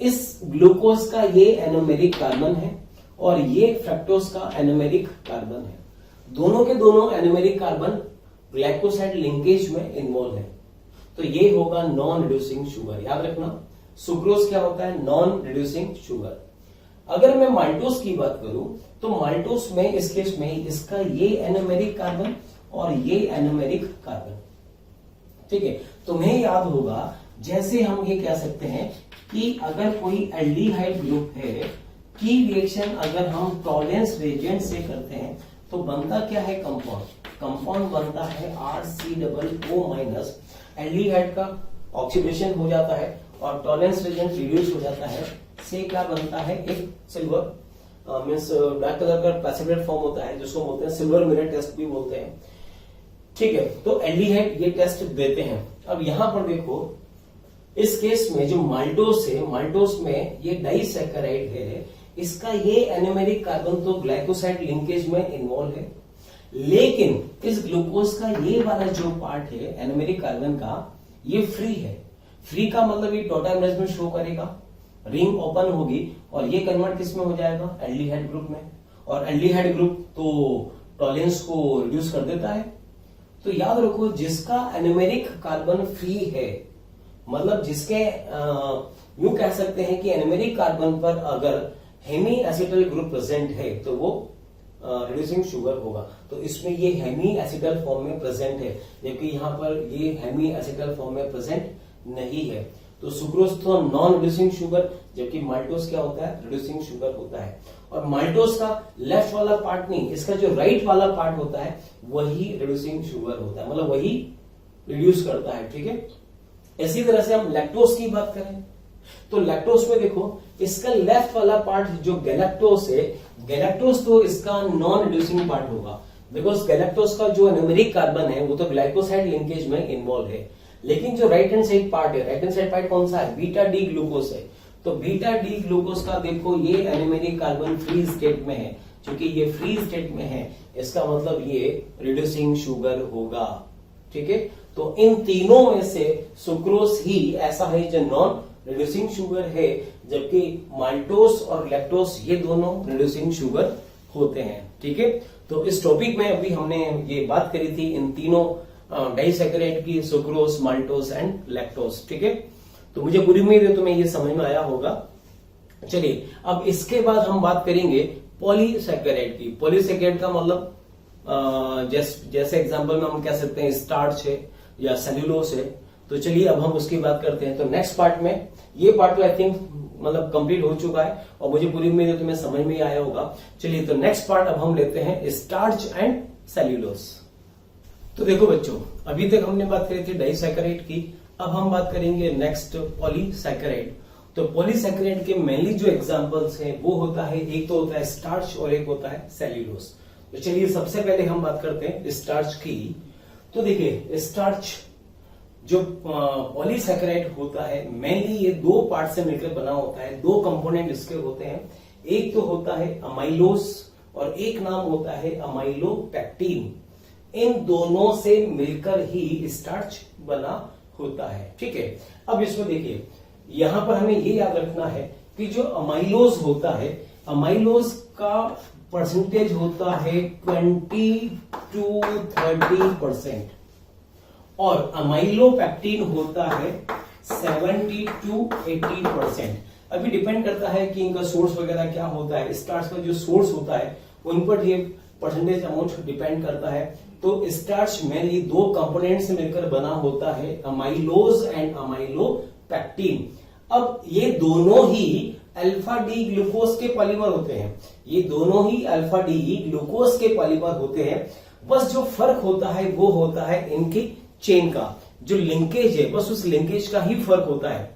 इस ग्लूकोज का ये एनोमेरिक कार्बन है और ये फ्रक्टोज का एनोमेरिक कार्बन है। दोनों के दोनों एनोमेरिक कार्बन ग्लाइकोसाइड लिंकेज में इन्वॉल्व है, तो ये होगा नॉन रिड्यूसिंग शुगर। याद रखना, सुक्रोज क्या होता है? Non reducing sugar. अगर मैं माल्टोज की बात करूं तो माल्टोज में इस केस में इसका ये एनोमेरिक कार्बन और ये एनोमेरिक कार्बन। ठीक है, तुम्हें याद होगा जैसे हम ये कह सकते हैं कि अगर कोई एल्डिहाइड ग्रुप है की रिएक्शन अगर हम टॉलेंस रिएजेंट से करते हैं तो बनता क्या है? कंपाउंड। कंपाउंड बनता है RCOO-। एल्डिहाइड का ऑक्सीडेशन हो जाता है और टॉलेंस रिएजेंट रिड्यूस हो जाता है, से क्या बनता है? एक सिल्वर मींस ब्लैक कलर का प्रेसिपिटेट फॉर्म होता है जिसको बोलते हैं सिल्वर मिरर टेस्ट भी बोलते हैं। ठीक है, तो एल्डिहाइड ये टेस्ट देते हैं। अब यहां पर देखो, इस केस में जो माल्टोस है, माल्टोस में ये डाइसैकेराइड है, इसका ये एनोमेरिक कार्बन तो ग्लाइकोसाइड लिंकेज में इन्वॉल्व है, लेकिन इस ग्लूकोज का ये वाला जो पार्ट है एनोमेरिक कार्बन का, ये फ्री है। फ्री का मतलब ये टोटाइमरेज में शो करेगा, रिंग ओपन होगी और ये कन्वर्ट किस में हो जाएगा? एल्डिहाइड ग्रुप में। और एल्डिहाइड ग्रुप तो टॉलेंस को रिड्यूस कर देता है। तो याद रखो, जिसका एनोमेरिक कार्बन फ्री है, मतलब जिसके यूं कह सकते हैं कि एनोमेरिक कार्बन पर अगर हेमी एसिटल ग्रुप प्रेजेंट है तो वो रिड्यूसिंग शुगर होगा। तो इसमें ये हेमी एसिटल फॉर्म में प्रेजेंट है, जबकि यहां पर ये हेमी एसिटल फॉर्म में प्रेजेंट नहीं है। तो सुक्रोज तो नॉन रिड्यूसिंग शुगर, जबकि माल्टोज क्या होता है? रिड्यूसिंग शुगर होता है। और माल्टोज का लेफ्ट वाला पार्ट नहीं, इसका जो राइट वाला पार्ट होता है वही रिड्यूसिंग शुगर होता है, मतलब वही रिड्यूस करता है। ठीक है, इसी तरह से हम लैक्टोज की बात करें तो लैक्टोज में देखो, इसका लेफ्ट वाला पार्ट जो गैलेक्टोज है, गैलेक्टोज तो इसका नॉन रिड्यूसिंग पार्ट होगा, बिकॉज गैलेक्टोज का जो एनोमेरिक कार्बन है वो तो ग्लाइकोसाइड लिंकेज में इन्वॉल्व है। लेकिन जो राइट हैंड साइड पार्ट है, राइट हैंड साइड पार्ट कौन सा है? बीटा डी ग्लूकोज है। तो बीटा डी ग्लूकोज का देखो, ये एनोमेरिक कार्बन फ्री स्टेट में है। क्योंकि ये फ्री स्टेट में है, इसका मतलब ये रिड्यूसिंग शुगर होगा। ठीक है, तो इन तीनों में से सुक्रोज ही ऐसा है जो नॉन रिड्यूसिंग शुगर है, जबकि माल्टोज और लैक्टोज ये दोनों रिड्यूसिंग शुगर होते हैं। ठीक है, तो इस टॉपिक में अभी हमने ये बात करी थी इन तीनों डाइसैकेराइड की, सुक्रोज, माल्टोज एंड लैक्टोज। ठीक है, तो मुझे पूरी उम्मीद है तुम्हें ये समझ में आया होगा। चलिए, अब इसके बाद हम बात करेंगे पॉलीसैकेराइड की। पॉलीसैकेराइड का मतलब जैसे एग्जांपल में हम कह सकते हैं स्टार्च है या सेल्यूलोज है। तो चलिए अब हम उसकी बात करते हैं। तो नेक्स्ट पार्ट में, ये पार्ट तो आई थिंक मतलब कंप्लीट हो चुका है और मुझे पूरी उम्मीद है तुम्हें समझ में आया होगा। चलिए, तो नेक्स्ट पार्ट अब हम लेते हैं स्टार्च एंड सेल्यूलोज। तो देखो बच्चों, अभी तक हमने बात करी थी डाइसैकेराइड की, अब हम बात करेंगे नेक्स्ट पॉलीसैकेराइड। तो पॉलीसैकेराइड के मेनली जो एग्जांपल्स हैं वो होता है, एक तो होता है स्टार्च और एक होता है सेल्यूलोज। तो चलिए सबसे पहले हम बात करते हैं स्टार्च की। तो देखिए, स्टार्च जो पॉलीसैकेराइड होता है मेनली ये दो पार्ट से मिलकर बना होता है, दो कंपोनेंट इसके होते हैं। एक तो होता है अमाइलोज और एक नाम होता है अमाइलोपेक्टिन। इन दोनों से मिलकर ही स्टार्च बना होता है। ठीक है, अब इसमें देखिए, यहां पर हमें ये याद रखना है कि जो अमाइलोज होता है, अमाइलोज का परसेंटेज होता है 20 to 30% और अमाइलोपेक्टिन होता है 70 to 80%। अभी डिपेंड करता है कि इनका सोर्स वगैरह क्या होता है। स्टार्च का जो सोर्स होता है उन पर ये परसेंटेज अमाउंट डिपेंड करता है। तो स्टार्च मेनली दो कंपोनेंट से मिलकर बना होता है, अमाइलोज एंड अमाइलोपेक्टिन। अब ये दोनों ही अल्फा डी ग्लूकोज के पॉलीमर होते हैं, ये दोनों ही अल्फा डी ग्लूकोज के पॉलीमर होते हैं। बस जो फर्क होता है वो होता है इनकी चेन का, जो लिंकेज है बस उस लिंकेज का ही फर्क होता है,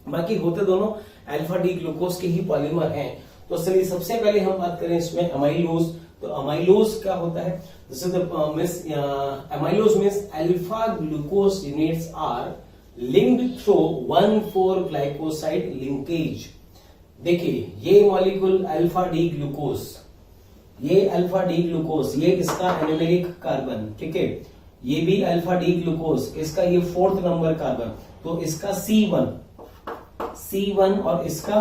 बाकी होते दोनों अल्फा डी ग्लूकोज के ही पॉलीमर हैं। तो चलिए सबसे पहले हम बात करें इसमें अमाइलोज। तो अमाइलोज क्या होता है? Amylose means alpha glucose units are linked through 1,4-ग्लाइकोसाइड लिंकेज। देखिए ये मॉलिक्यूल अल्फा डी ग्लूकोज, ये अल्फा डी ग्लूकोज, ये इसका एनोमेरिक कार्बन, ठीक है, ये भी अल्फा डी ग्लूकोज, इसका ये 4th नंबर कार्बन, तो इसका C1 और इसका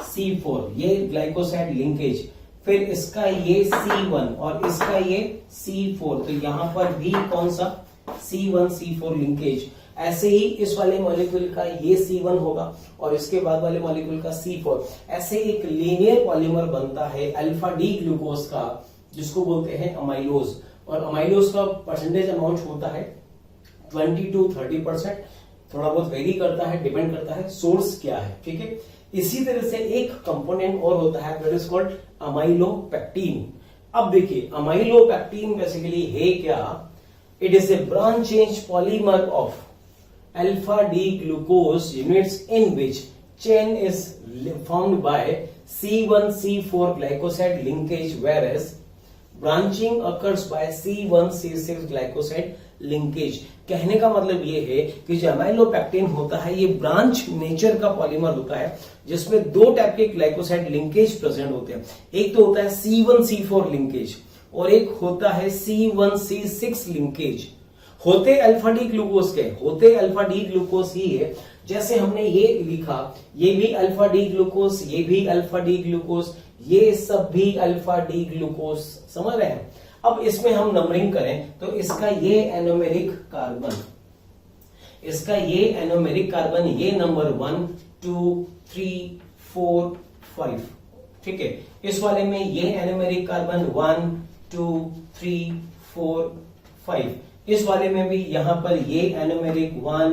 C4, ये ग्लाइकोसाइड लिंकेज, फिर इसका ये C1 और इसका ये C4, तो यहां पर भी कौन सा C1 C4 लिंकेज। ऐसे ही इस वाले मॉलिक्यूल का ये C1 होगा और इसके बाद वाले मॉलिक्यूल का C4। ऐसे एक लीनियर पॉलीमर बनता है अल्फा डी ग्लूकोज का, जिसको बोलते हैं अमाइलोज। और अमाइलोज का परसेंटेज अमाउंट होता है 20 to 30%, थोड़ा बहुत वेरी करता है, डिपेंड करता है सोर्स क्या है, ठीक है। इसी तरह से एक कंपोनेंट और होता है दैट इज कॉल्ड अमाइलोपेक्टिन। अब देखिए अमाइलोपेक्टिन बेसिकली है क्या? It is a branch change polymer of alpha D glucose units in which chain is formed by C1-C4 glycoside linkage, whereas branching occurs by C1-C6 glycoside linkage। कहने का मतलब ये है कि जो अमाइलोपेक्टिन होता है ये ब्रांच नेचर का पॉलीमर होता है, जिसमें दो टाइप के ग्लाइकोसाइड लिंकेज प्रेजेंट होते हैं। एक तो होता है C1-C4 लिंकेज और एक होता है C1-C6 लिंकेज। होते अल्फा डी ग्लूकोज के, होते अल्फा डी ग्लूकोज ही है। जैसे हमने ये लिखा, ये भी अल्फा डी ग्लूकोज, ये भी अल्फा डी ग्लूकोज, ये सब भी अल्फा डी ग्लूकोज, समझ रहे हैं। अब इसमें हम नंबरिंग करें तो इसका ये एनोमेरिक कार्बन, इसका ये एनोमेरिक कार्बन, ये नंबर 1 2 3 4 5, ठीक है। इस वाले में ये एनोमेरिक कार्बन 1 2 3 4 5। इस वाले में भी यहां पर ये एनोमेरिक 1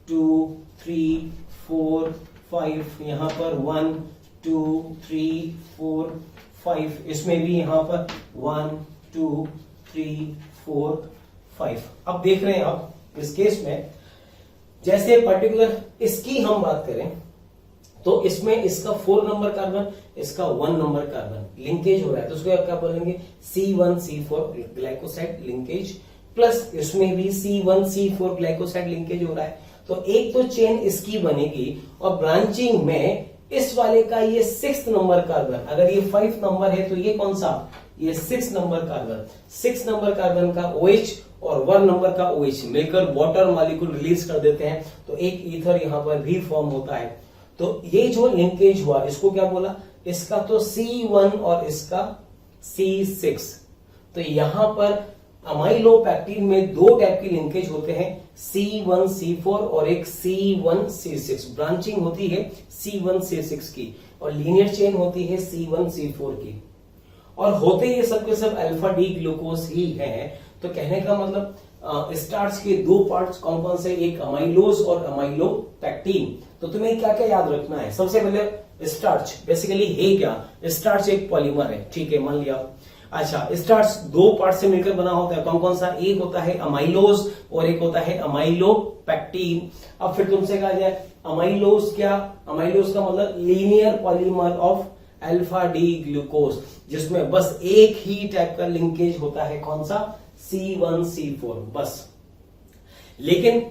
2 3 4 5, यहां पर 1 2 3 4 5, इसमें भी यहां पर 1 2 3 4 5। अब देख रहे हैं आप इस केस में, जैसे पर्टिकुलर इसकी हम बात करें तो इसमें इसका 4 नंबर कार्बन, इसका 1 नंबर कार्बन लिंकेज हो रहा है, तो उसको क्या बोलेंगे? C1-C4 ग्लाइकोसाइड लिंकेज, प्लस इसमें भी C1-C4 ग्लाइकोसाइड लिंकेज हो रहा है। तो एक तो चेन इसकी बनेगी और ब्रांचिंग में इस वाले का ये 6th नंबर कार्बन, अगर ये 5 नंबर है तो ये कौन सा? ये 6 नंबर कार्बन। 6 नंबर कार्बन का OH और 1 नंबर का OH मिलकर वाटर मॉलिक्यूल रिलीज कर देते हैं, तो एक ईथर यहां पर भी फॉर्म होता है। तो ये जो लिंकेज हुआ इसको क्या बोला? इसका तो C1 और इसका C6। तो यहां पर अमाइलोपेक्टिन में दो टाइप की लिंकेज होते हैं, C1-C4 और एक C1-C6। ब्रांचिंग होती है C1-C6 की और लीनियर चेन होती है C1-C4 की, और होते ये सब के सब अल्फा डी ग्लूकोज ही हैं। तो कहने का मतलब स्टार्च के दो पार्ट्स कौन कौन से? एक अमाइलोज और अमाइलोपेक्टिन। तो तुम्हें क्या क्या याद रखना है? सबसे पहले स्टार्च बेसिकली है क्या? स्टार्च एक पॉलीमर है, ठीक है, मान लिया। अच्छा, स्टार्च दो पार्ट से मिलकर बना होता है, कौन कौन सा? एक होता है अमाइलोज और एक होता है अमाइलोपेक्टिन। अब फिर तुमसे कहा जाए अमाइलोज क्या? अमाइलोज का मतलब linear polymer of alpha D glucose, जिसमें बस एक ही टाइप का लिंकेज होता है, कौन सा? C1-C4 बस। लेकिन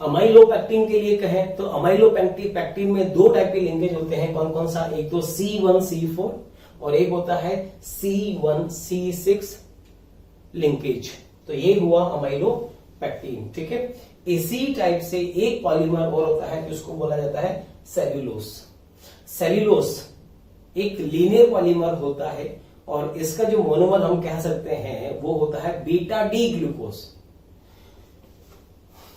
अमाइलोपेक्टिन के लिए कहें तो अमाइलोपेक्टिन में दो टाइप के लिंकेज होते हैं, कौन कौन सा? एक तो C1-C4 और एक होता है C1-C6 लिंकेज। तो ये हुआ अमाइलोपेक्टिन, ठीक है। इसी टाइप से एक पॉलीमर और होता है जिसको बोला जाता है सेल्यूलोज। सेल्यूलोज एक लीनियर पॉलीमर होता है और इसका जो मोनोमर हम कह सकते हैं वो होता है बीटा डी ग्लूकोज।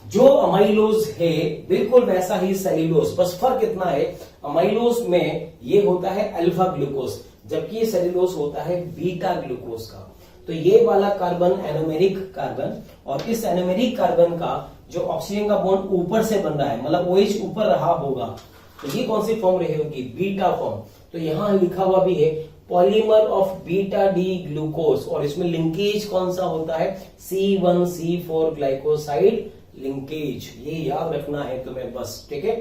जो अमाइलोज है बिल्कुल वैसा ही सेल्यूलोज, बस फर्क इतना है अमाइलोज में ये होता है अल्फा ग्लूकोज, जबकि ये सेल्यूलोज होता है बीटा ग्लूकोज का। तो ये वाला कार्बन एनोमेरिक कार्बन, और इस एनोमेरिक कार्बन का जो ऑक्सीजन का बॉन्ड ऊपर से बन रहा है, मतलब OH ऊपर रहा होगा, तो ये कौन सी फॉर्म रहेगी? Beta form. तो यहां लिखा हुआ भी है polymer of beta D glucose, और इसमें लिंकेज कौन सा होता है? C1C4 glycoside linkage. ये याद रखना है तुम्हें बस, ठीक है।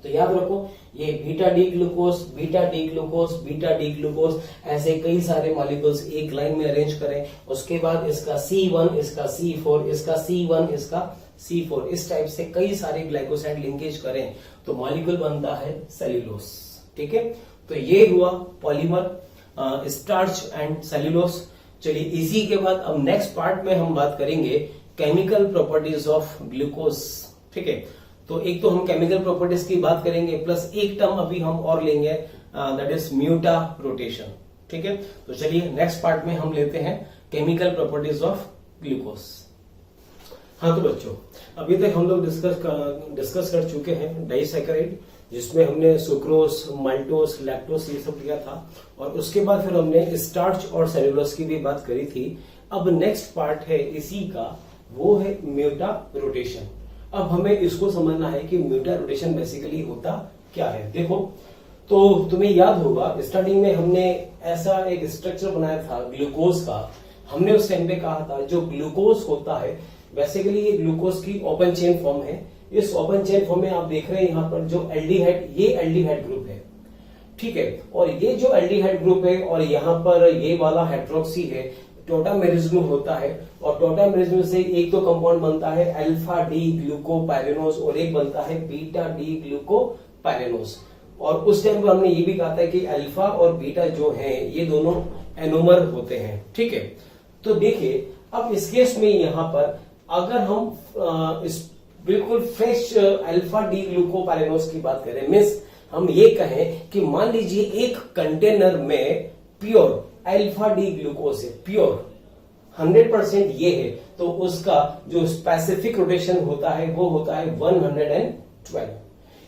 तो याद रखो, ये beta D glucose, beta D glucose, beta D glucose, ऐसे कई सारे मॉलिक्यूल्स एक लाइन में अरेंज करें। उसके बाद इसका C1, इसका C4, इसका C1, इसका C4, इस टाइप से कई सारे ग्लाइकोसाइड लिंकेज करें तो मॉलिक्यूल बनता है सेल्यूलोज, ठीक है। तो ये हुआ पॉलीमर, स्टार्च एंड सेल्यूलोज। चलिए इसी के बाद अब नेक्स्ट पार्ट में हम बात करेंगे केमिकल प्रॉपर्टीज ऑफ ग्लूकोज, ठीक है। तो एक तो हम केमिकल प्रॉपर्टीज की बात करेंगे, प्लस एक टर्म अभी हम और लेंगे, दैट इज म्यूटा रोटेशन, ठीक है। तो चलिए नेक्स्ट पार्ट में हम लेते हैं केमिकल प्रॉपर्टीज ऑफ ग्लूकोज। हाँ तो बच्चों, अभी तक हम लोग डिस्कस कर चुके हैं डाइसैकेराइड, जिसमें हमने सुक्रोज, माल्टोस, लैक्टोस ये सब लिया था, और उसके बाद फिर हमने स्टार्च और सेल्यूलोज की भी बात करी थी। अब नेक्स्ट पार्ट है इसी का, वो है म्यूटा रोटेशन। अब हमें इसको समझना है कि म्यूटा रोटेशन बेसिकली होता क्या है। देखो, तो तुम्हें याद होगा स्टार्टिंग में हमने ऐसा एक स्ट्रक्चर बनाया था ग्लूकोज का। हमने उस टाइम पे कहा था जो ग्लूकोज होता है बेसिकली ये ग्लूकोज की ओपन चेन फॉर्म है। इस ओपन चेन फॉर्म में आप देख रहे हैं यहाँ पर जो एल्डिहाइड, ये एल्डिहाइड ग्रुप है, ठीक है। और ये जो एल्डिहाइड ग्रुप है और यहाँ पर ये वाला हाइड्रोक्सी है, टोटामेरिज्म होता है, और टोटामेरिज्म से एक तो कंपाउंड बनता है अल्फा डी ग्लूकोपाइरेनोज और एक बनता है बीटा डी ग्लूकोपाइरेनोज। और उस टाइम पर हमने ये भी कहा था कि अल्फा और बीटा जो हैं ये दोनों एनोमर होते हैं, ठीक है। तो देखिए अब इस केस में यहाँ पर अगर हम इस बिल्कुल फ्रेश अल्फा डी ग्लूकोपाइरेनोज की बात करें, मीन्स हम ये कहें कि मान लीजिए एक कंटेनर में प्योर अल्फा डी ग्लूकोज है, प्योर 100% ये है, तो उसका जो स्पेसिफिक रोटेशन होता है वो होता है 112।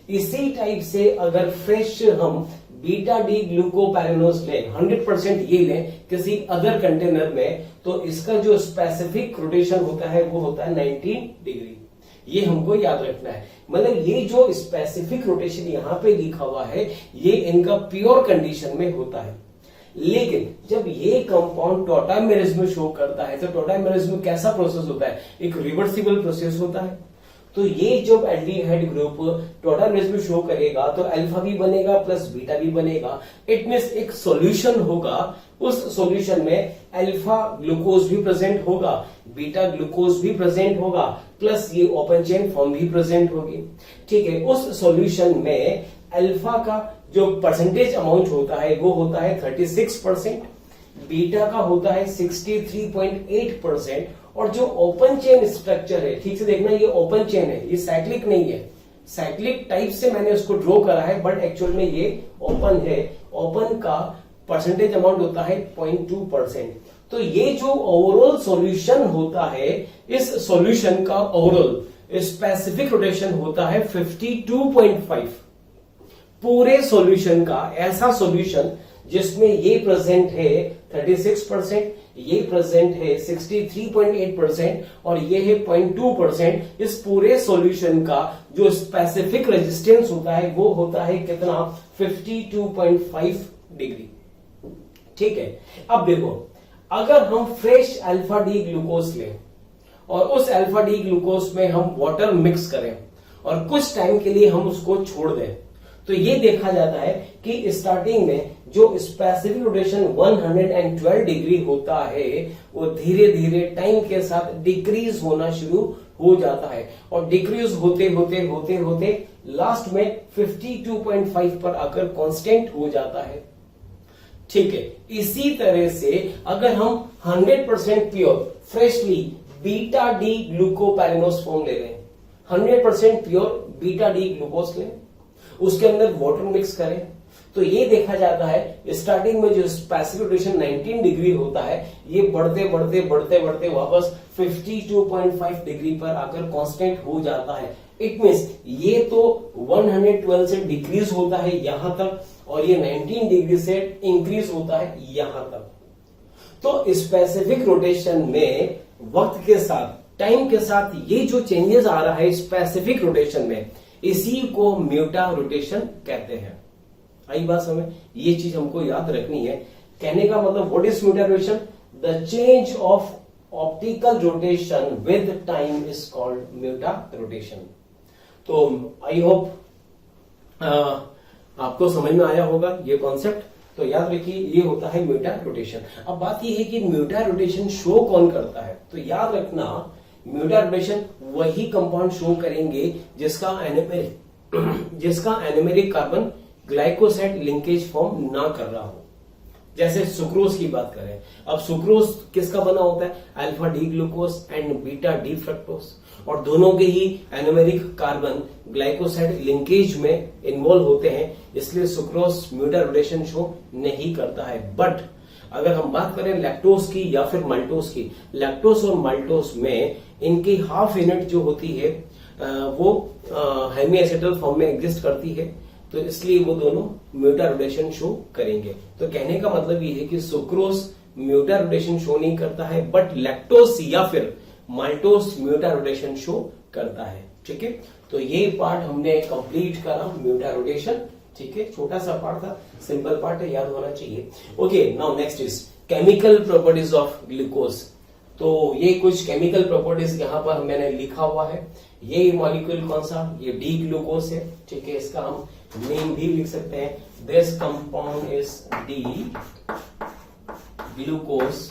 इसी टाइप से अगर फ्रेश हम बीटा डी ग्लूकोपाइरेनोज लें, 100% ये लें किसी अदर कंटेनर में, तो इसका जो स्पेसिफिक रोटेशन होता है वो होता है 19 डिग्री। ये हमको याद रखना है। मतलब ये जो स्पेसिफिक रोटेशन यहाँ पे लिखा हुआ है ये इनका प्योर कंडीशन में होता है। लेकिन जब ये कंपाउंड टोटामेरिज्म शो करता है तो टोटामेरिज्म कैसा प्रोसेस होता है? एक रिवर्सिबल प्रोसेस होता है। तो ये जब एल्डिहाइड ग्रुप टोटामेरिज्म शो करेगा तो अल्फा भी बनेगा प्लस बीटा भी बनेगा। इट मींस एक सॉल्यूशन होगा, उस सॉल्यूशन में अल्फा ग्लूकोज भी प्रेजेंट होगा, बीटा ग्लूकोज भी प्रेजेंट होगा, प्लस ये ओपन चेन फॉर्म भी प्रेजेंट होगी, ठीक है। उस सॉल्यूशन में अल्फा का जो परसेंटेज अमाउंट होता है वो होता है 36%, बीटा का होता है 63.8%, और जो ओपन चेन स्ट्रक्चर है, ठीक से देखना ये ओपन चेन है, ये साइक्लिक नहीं है। साइक्लिक टाइप से मैंने उसको ड्रॉ करा है बट एक्चुअल में ये ओपन है। ओपन का परसेंटेज अमाउंट होता है 0.2%। तो ये जो ओवरऑल सॉल्यूशन होता है, इस सॉल्यूशन का ओवरऑल स्पेसिफिक रोटेशन होता है 52.5। पूरे सॉल्यूशन का ऐसा सॉल्यूशन जिसमें ये प्रेजेंट है 36%, ये प्रेजेंट है 63.8% और ये है 0.2%। इस पूरे सॉल्यूशन का जो स्पेसिफिक रेजिस्टेंस होता है वो होता है कितना? 52.5 डिग्री, ठीक है। अब देखो, अगर हम फ्रेश अल्फा डी ग्लूकोज लें और उस अल्फा डी ग्लूकोज में हम वाटर मिक्स करें और कुछ टाइम के लिए हम उसको छोड़ दें, तो ये देखा जाता है कि स्टार्टिंग में जो स्पेसिफिक रोटेशन 112 डिग्री होता है वो धीरे धीरे टाइम के साथ डिक्रीज होना शुरू हो जाता है, और डिक्रीज होते होते होते होते लास्ट में 52.5 पर आकर कांस्टेंट हो जाता है, ठीक है। इसी तरह से अगर हम 100% pure freshly beta D glucopyranose form ले रहे हैं, 100% प्योर बीटा डी ग्लूकोज लें, उसके अंदर वाटर मिक्स करें, तो ये देखा जाता है स्टार्टिंग में जो स्पेसिफिक रोटेशन 19 डिग्री होता है ये बढ़ते बढ़ते बढ़ते बढ़ते वापस 52.5 डिग्री पर आकर कांस्टेंट हो जाता है। इट मींस ये तो 112 से डिक्रीज होता है यहां तक, और ये 19 डिग्री से इंक्रीज होता है यहां तक। तो स्पेसिफिक रोटेशन में वक्त के साथ, टाइम के साथ ये जो चेंजेस आ रहा है स्पेसिफिक रोटेशन में, इसी को म्यूटा रोटेशन कहते हैं। आई बात समझ? ये चीज हमको याद रखनी है। कहने का मतलब what is mutarotation? The change of optical rotation with time is called mutarotation. तो आई होप आपको समझ में आया होगा ये कॉन्सेप्ट। तो याद रखिए ये होता है म्यूटा रोटेशन। अब बात ये है कि म्यूटा रोटेशन शो कौन करता है? तो याद रखना म्यूटा रोटेशन वही कंपाउंड शो करेंगे जिसका anomeric carbon glycoside linkage form ना कर रहा हो। जैसे सुक्रोज की बात करें, अब सुक्रोज किसका बना होता है? Alpha D glucose and beta D fructose, और दोनों के ही एनोमेरिक कार्बन ग्लाइकोसाइड लिंकेज में इन्वॉल्व होते हैं, इसलिए सुक्रोज म्यूटा रोटेशन शो नहीं करता है। बट अगर हम बात करें लैक्टोज की या फिर माल्टोज की, लैक्टोज और माल्टोज में इनकी हाफ यूनिट जो होती है वो हेमी एसिटल फॉर्म में एग्जिस्ट करती है, तो इसलिए वो दोनों म्यूटा रोटेशन शो करेंगे। तो कहने का मतलब ये है कि सुक्रोज म्यूटा रोटेशन शो नहीं करता है, बट लैक्टोज या फिर माल्टोज म्यूटा रोटेशन शो करता है। ठीक है, तो ये पार्ट हमने कंप्लीट करा म्यूटा रोटेशन। ठीक है, छोटा सा पार्ट था, सिंपल पार्ट है, याद होना चाहिए। Okay, now next is chemical properties of glucose. तो ये कुछ केमिकल प्रॉपर्टीज यहाँ पर मैंने लिखा हुआ है। ये मॉलिक्यूल कौन सा? ये डी ग्लूकोज है। ठीक है, इसका हम नेम भी लिख सकते हैं, this compound is D glucose.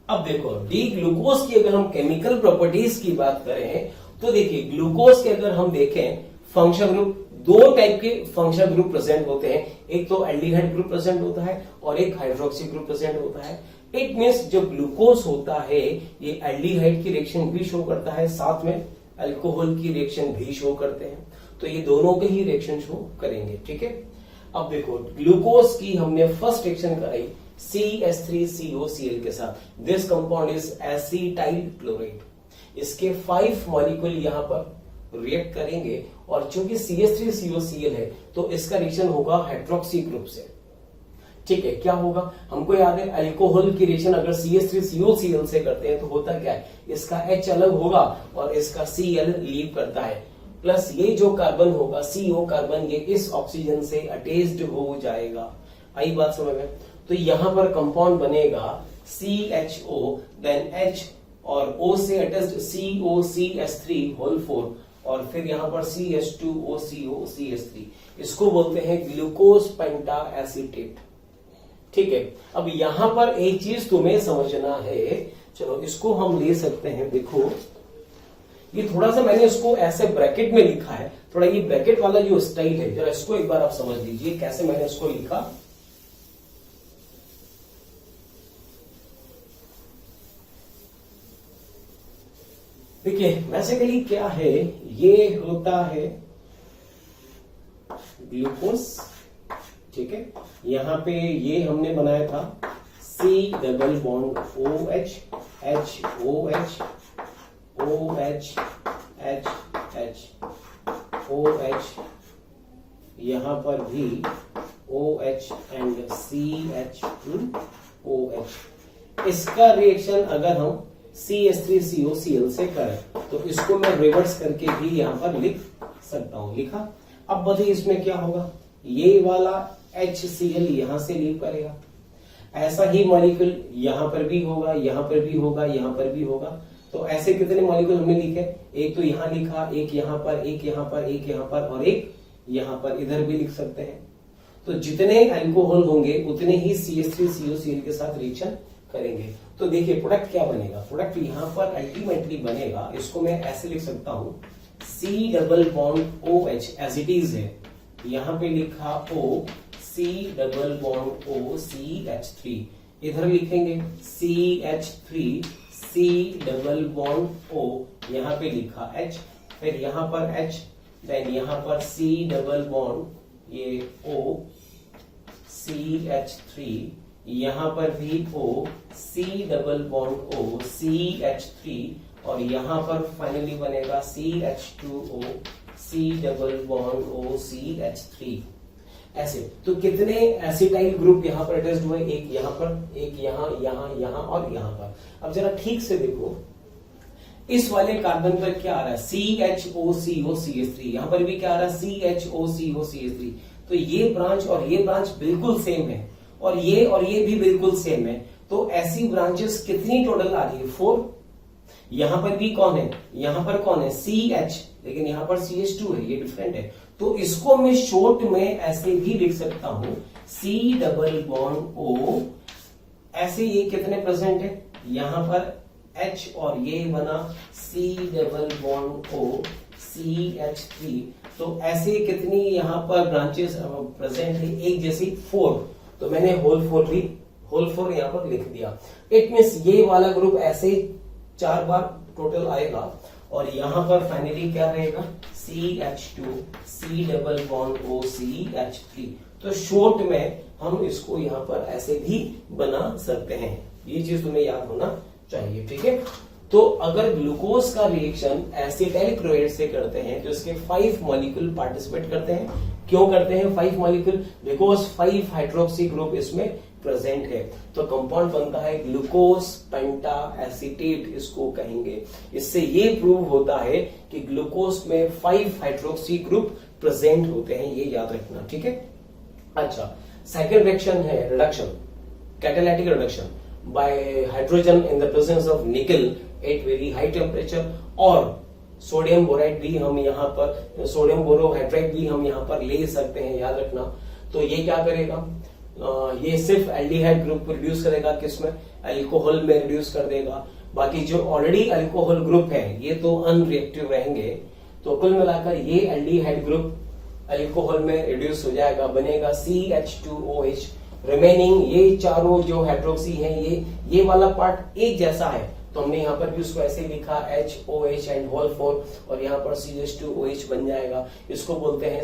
अब देखो डी ग्लूकोज की अगर हम केमिकल प्रॉपर्टीज की बात करें तो देखिए ग्लूकोज के अगर हम देखें फंक्शन ग्रुप, दो टाइप के फंक्शन ग्रुप प्रेजेंट होते हैं, एक तो एल्डिहाइड ग्रुप प्रेजेंट होता है और एक हाइड्रोक्सी ग्रुप प्रेजेंट होता है। इट मीन्स जो ग्लूकोज होता है ये एल्डिहाइड की रिएक्शन भी शो करता है, साथ में अल्कोहल की रिएक्शन भी शो करते हैं, तो ये दोनों के ही रिएक्शन शो करेंगे। ठीक है, अब देखो ग्लूकोज की हमने फर्स्ट रिएक्शन कराई CH3COCl के साथ। This compound is acetyl chloride. इसके 5 मॉलिक्यूल यहां पर रिएक्ट करेंगे और चूंकि CH3COCl है तो इसका रिएक्शन होगा हाइड्रोक्सी ग्रुप से। ठीक है, क्या होगा? हमको याद है अल्कोहल की रिएक्शन अगर CH3COCl से करते हैं तो होता क्या है? इसका H अलग होगा और इसका Cl लीव करता है, प्लस ये जो कार्बन होगा CO कार्बन, ये इस ऑक्सीजन से अटैच्ड हो जाएगा। आई बात समझ में? तो यहां पर कंपाउंड बनेगा CHO, देन H और O से अटैच्ड COCH3 होल 4 और फिर यहां पर CH2OCO-CH3। इसको बोलते हैं ग्लूकोज पेंटा एसीटेट। ठीक है, अब यहां पर एक चीज तुम्हें समझना है, चलो इसको हम ले सकते हैं। देखो ये थोड़ा सा मैंने इसको ऐसे ब्रैकेट में लिखा है, थोड़ा ये ब्रैकेट वाला जो स्टाइल है, जरा इसको एक बार आप समझ लीजिए कैसे मैंने इसको लिखा। देखिए बेसिकली क्या है, ये होता है ग्लूकोज। ठीक है, यहां पे ये हमने बनाया था C double bond OH HOH OH H OH, यहां पर भी OH एंड CH2OH। इसका रिएक्शन अगर हम CH3COCl से करें तो इसको मैं रिवर्स करके भी यहां पर लिख सकता हूं। लिखा। अब बताइए इसमें क्या होगा? ये वाला HCl यहां से लीव करेगा, ऐसा ही मॉलिक्यूल यहां पर भी होगा, यहां पर भी होगा, यहां पर भी होगा। तो ऐसे कितने मॉलिक्यूल हमने लिखे? एक तो यहां लिखा, एक यहां पर, एक यहां पर, एक यहां पर और एक यहां पर, इधर भी लिख सकते हैं। तो जितने अल्कोहल होंगे उतने ही CH3COCl के साथ रिएक्शन करेंगे। तो देखिए प्रोडक्ट क्या बनेगा? प्रोडक्ट यहां पर अल्टीमेटली बनेगा, इसको मैं ऐसे लिख सकता हूं C double bond OH as it is है, यहां पे लिखा O, C double bond O CH3, इधर लिखेंगे CH3 C double bond O, यहां पे लिखा H, फिर यहां पर H, देन यहां पर C डबल बॉन्ड ये O CH3, यहां पर भी O C double bond O CH3 और यहां पर फाइनली बनेगा CH2O C double bond O CH3। ऐसे। तो कितने एसिटाइल ग्रुप यहाँ पर अटैच्ड हुए, एक यहाँ पर, एक यहाँ, यहाँ, यहाँ और यहाँ पर। अब जरा ठीक से देखो, इस वाले कार्बन पर क्या आ रहा है, CHOCOCH3, यहां पर भी क्या आ रहा है, CHOCOCH3। तो ये ब्रांच और ये ब्रांच बिल्कुल सेम है, और ये भी बिल्कुल सेम है। तो ऐसी ब्रांचेस कितनी टोटल आ रही है, 4। यहां पर भी कौन है, यहां पर कौन है, CH, लेकिन यहां पर CH2 है, ये डिफरेंट है। तो इसको मैं शॉर्ट में ऐसे भी लिख सकता हूं, C डबल बॉन्ड O। ऐसे ये कितने प्रेजेंट है, यहां पर H और ये बना C double bond O CH3। तो ऐसे कितनी यहाँ पर ब्रांचेस प्रेजेंट है, एक जैसी 4। तो मैंने होल 4 यहाँ पर लिख दिया। इट मीन्स ये वाला ग्रुप ऐसे 4 बार टोटल आएगा, और यहां पर फाइनली क्या रहेगा, CH2 C double bond O CH3। तो शॉर्ट में हम इसको यहाँ पर ऐसे भी बना सकते हैं, ये चीज तुम्हें याद होना चाहिए, ठीक है। तो अगर ग्लूकोज का रिएक्शन एसिटाइल क्लोराइड से करते हैं तो इसके 5 मॉलिक्यूल पार्टिसिपेट करते हैं। क्यों करते हैं 5 मॉलिक्यूल, बिकॉज 5 हाइड्रोक्सी ग्रुप इसमें प्रेजेंट है। तो कंपाउंड बनता है ग्लूकोज पेंटा एसीटेट, इसको कहेंगे। इससे ये प्रूव होता है कि ग्लूकोज में 5 हाइड्रोक्सी ग्रुप प्रेजेंट होते हैं, ये याद रखना, ठीक है। अच्छा, सेकेंड रिएक्शन है reduction, catalytic reduction by hydrogen in the presence of nickel at very high temperature। और सोडियम बोराइड भी हम यहाँ पर, सोडियम बोरोहाइड्राइड भी हम यहाँ पर ले सकते हैं, याद रखना। तो ये क्या करेगा, ये सिर्फ एल्डिहाइड ग्रुप को रिड्यूस करेगा, किसमें, अल्कोहल में रिड्यूस कर देगा। बाकी जो ऑलरेडी अल्कोहल ग्रुप है ये तो अनरिएक्टिव रहेंगे। तो कुल मिलाकर ये एल्डिहाइड ग्रुप अल्कोहल में रिड्यूस हो जाएगा, बनेगा CH2OH। रिमेनिंग ये चारों जो हाइड्रोक्सी हैं, ये वाला पार्ट एक जैसा है, तो हमने यहाँ पर भी उसको ऐसे लिखा HOH एंड होल 4, और यहाँ पर CH2OH बन जाएगा। इसको बोलते हैं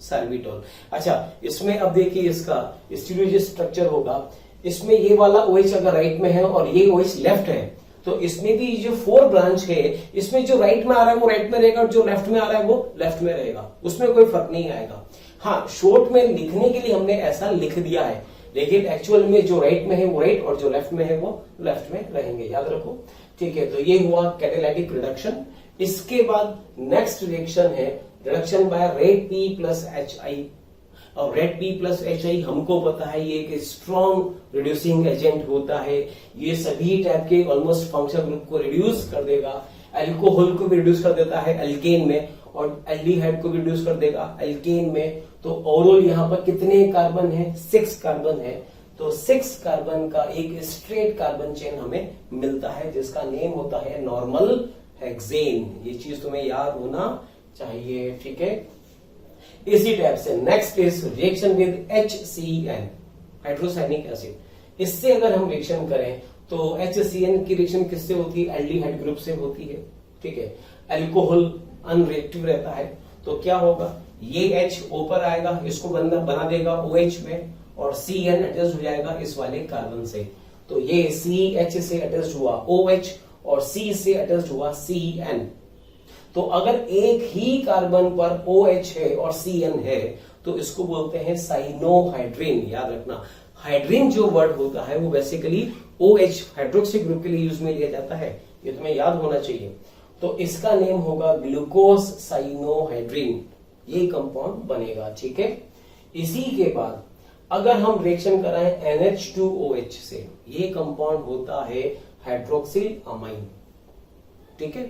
सार्बिटोल। अच्छा, इसमें अब देखिए इसका स्टीरियो स्ट्रक्चर होगा। इसमें ये वाला OH अगर राइट में है और ये OH लेफ्ट है, तो इसमें भी जो 4 ब्रांच है, इसमें जो राइट में आ रहा है वो राइट में रहेगा, और जो लेफ्ट में आ रहा है वो लेफ्ट में रहेगा, उसमें कोई फर्क नहीं आएगा। हाँ, शॉर्ट में लिखने के लिए हमने ऐसा लिख दिया है, लेकिन एक्चुअल में जो राइट में है वो राइट और जो लेफ्ट में है वो लेफ्ट में रहेंगे, याद रखो, ठीक है। तो ये हुआ कैटालिटिक रिडक्शन। इसके बाद नेक्स्ट रिएक्शन है reduction by red P plus HI। और रेड P प्लस HI हमको पता है ये एक स्ट्रॉन्ग रिड्यूसिंग एजेंट होता है। ये सभी टाइप के ऑलमोस्ट फंक्शनल ग्रुप को रिड्यूस कर देगा। अल्कोहल को भी रिड्यूस कर देता है अल्केन में, और एल्डिहाइड को भी रिड्यूस कर देगा अल्केन में। तो ओवरऑल यहाँ पर कितने कार्बन है, 6 कार्बन है। तो 6 कार्बन का एक स्ट्रेट कार्बन चेन हमें मिलता है, जिसका नेम होता है नॉर्मल हेक्सेन। ये चीज तुम्हें याद होना चाहिए, ठीक है। इसी टाइप से next is reaction with HCN, hydrocyanic acid. इससे अगर हम रिएक्शन करें तो HCN की रिएक्शन किससे होती है, एल्डिहाइड ग्रुप से होती है, ठीक है। अल्कोहल अनरिएक्टिव रहता है, तो क्या होगा, ये H ऊपर आएगा, इसको बना देगा OH में, और CN अटैच हो जाएगा इस वाले कार्बन से। तो ये CH से अटैच हुआ OH और C से अटैच हुआ CN। तो अगर एक ही कार्बन पर OH है और CN है तो इसको बोलते हैं साइनोहाइड्रिन। याद रखना, हाइड्रिन जो वर्ड होता है वो बेसिकली OH हाइड्रोक्सी ग्रुप के लिए यूज में लिया जाता है, ये तुम्हें याद होना चाहिए। तो इसका नेम होगा ग्लूकोज साइनोहाइड्रिन, ये कंपाउंड बनेगा, ठीक है। इसी के बाद अगर हम रिएक्शन कराएं NH2OH से, ये कंपाउंड होता है हाइड्रोक्सिल अमाइन, ठीक है।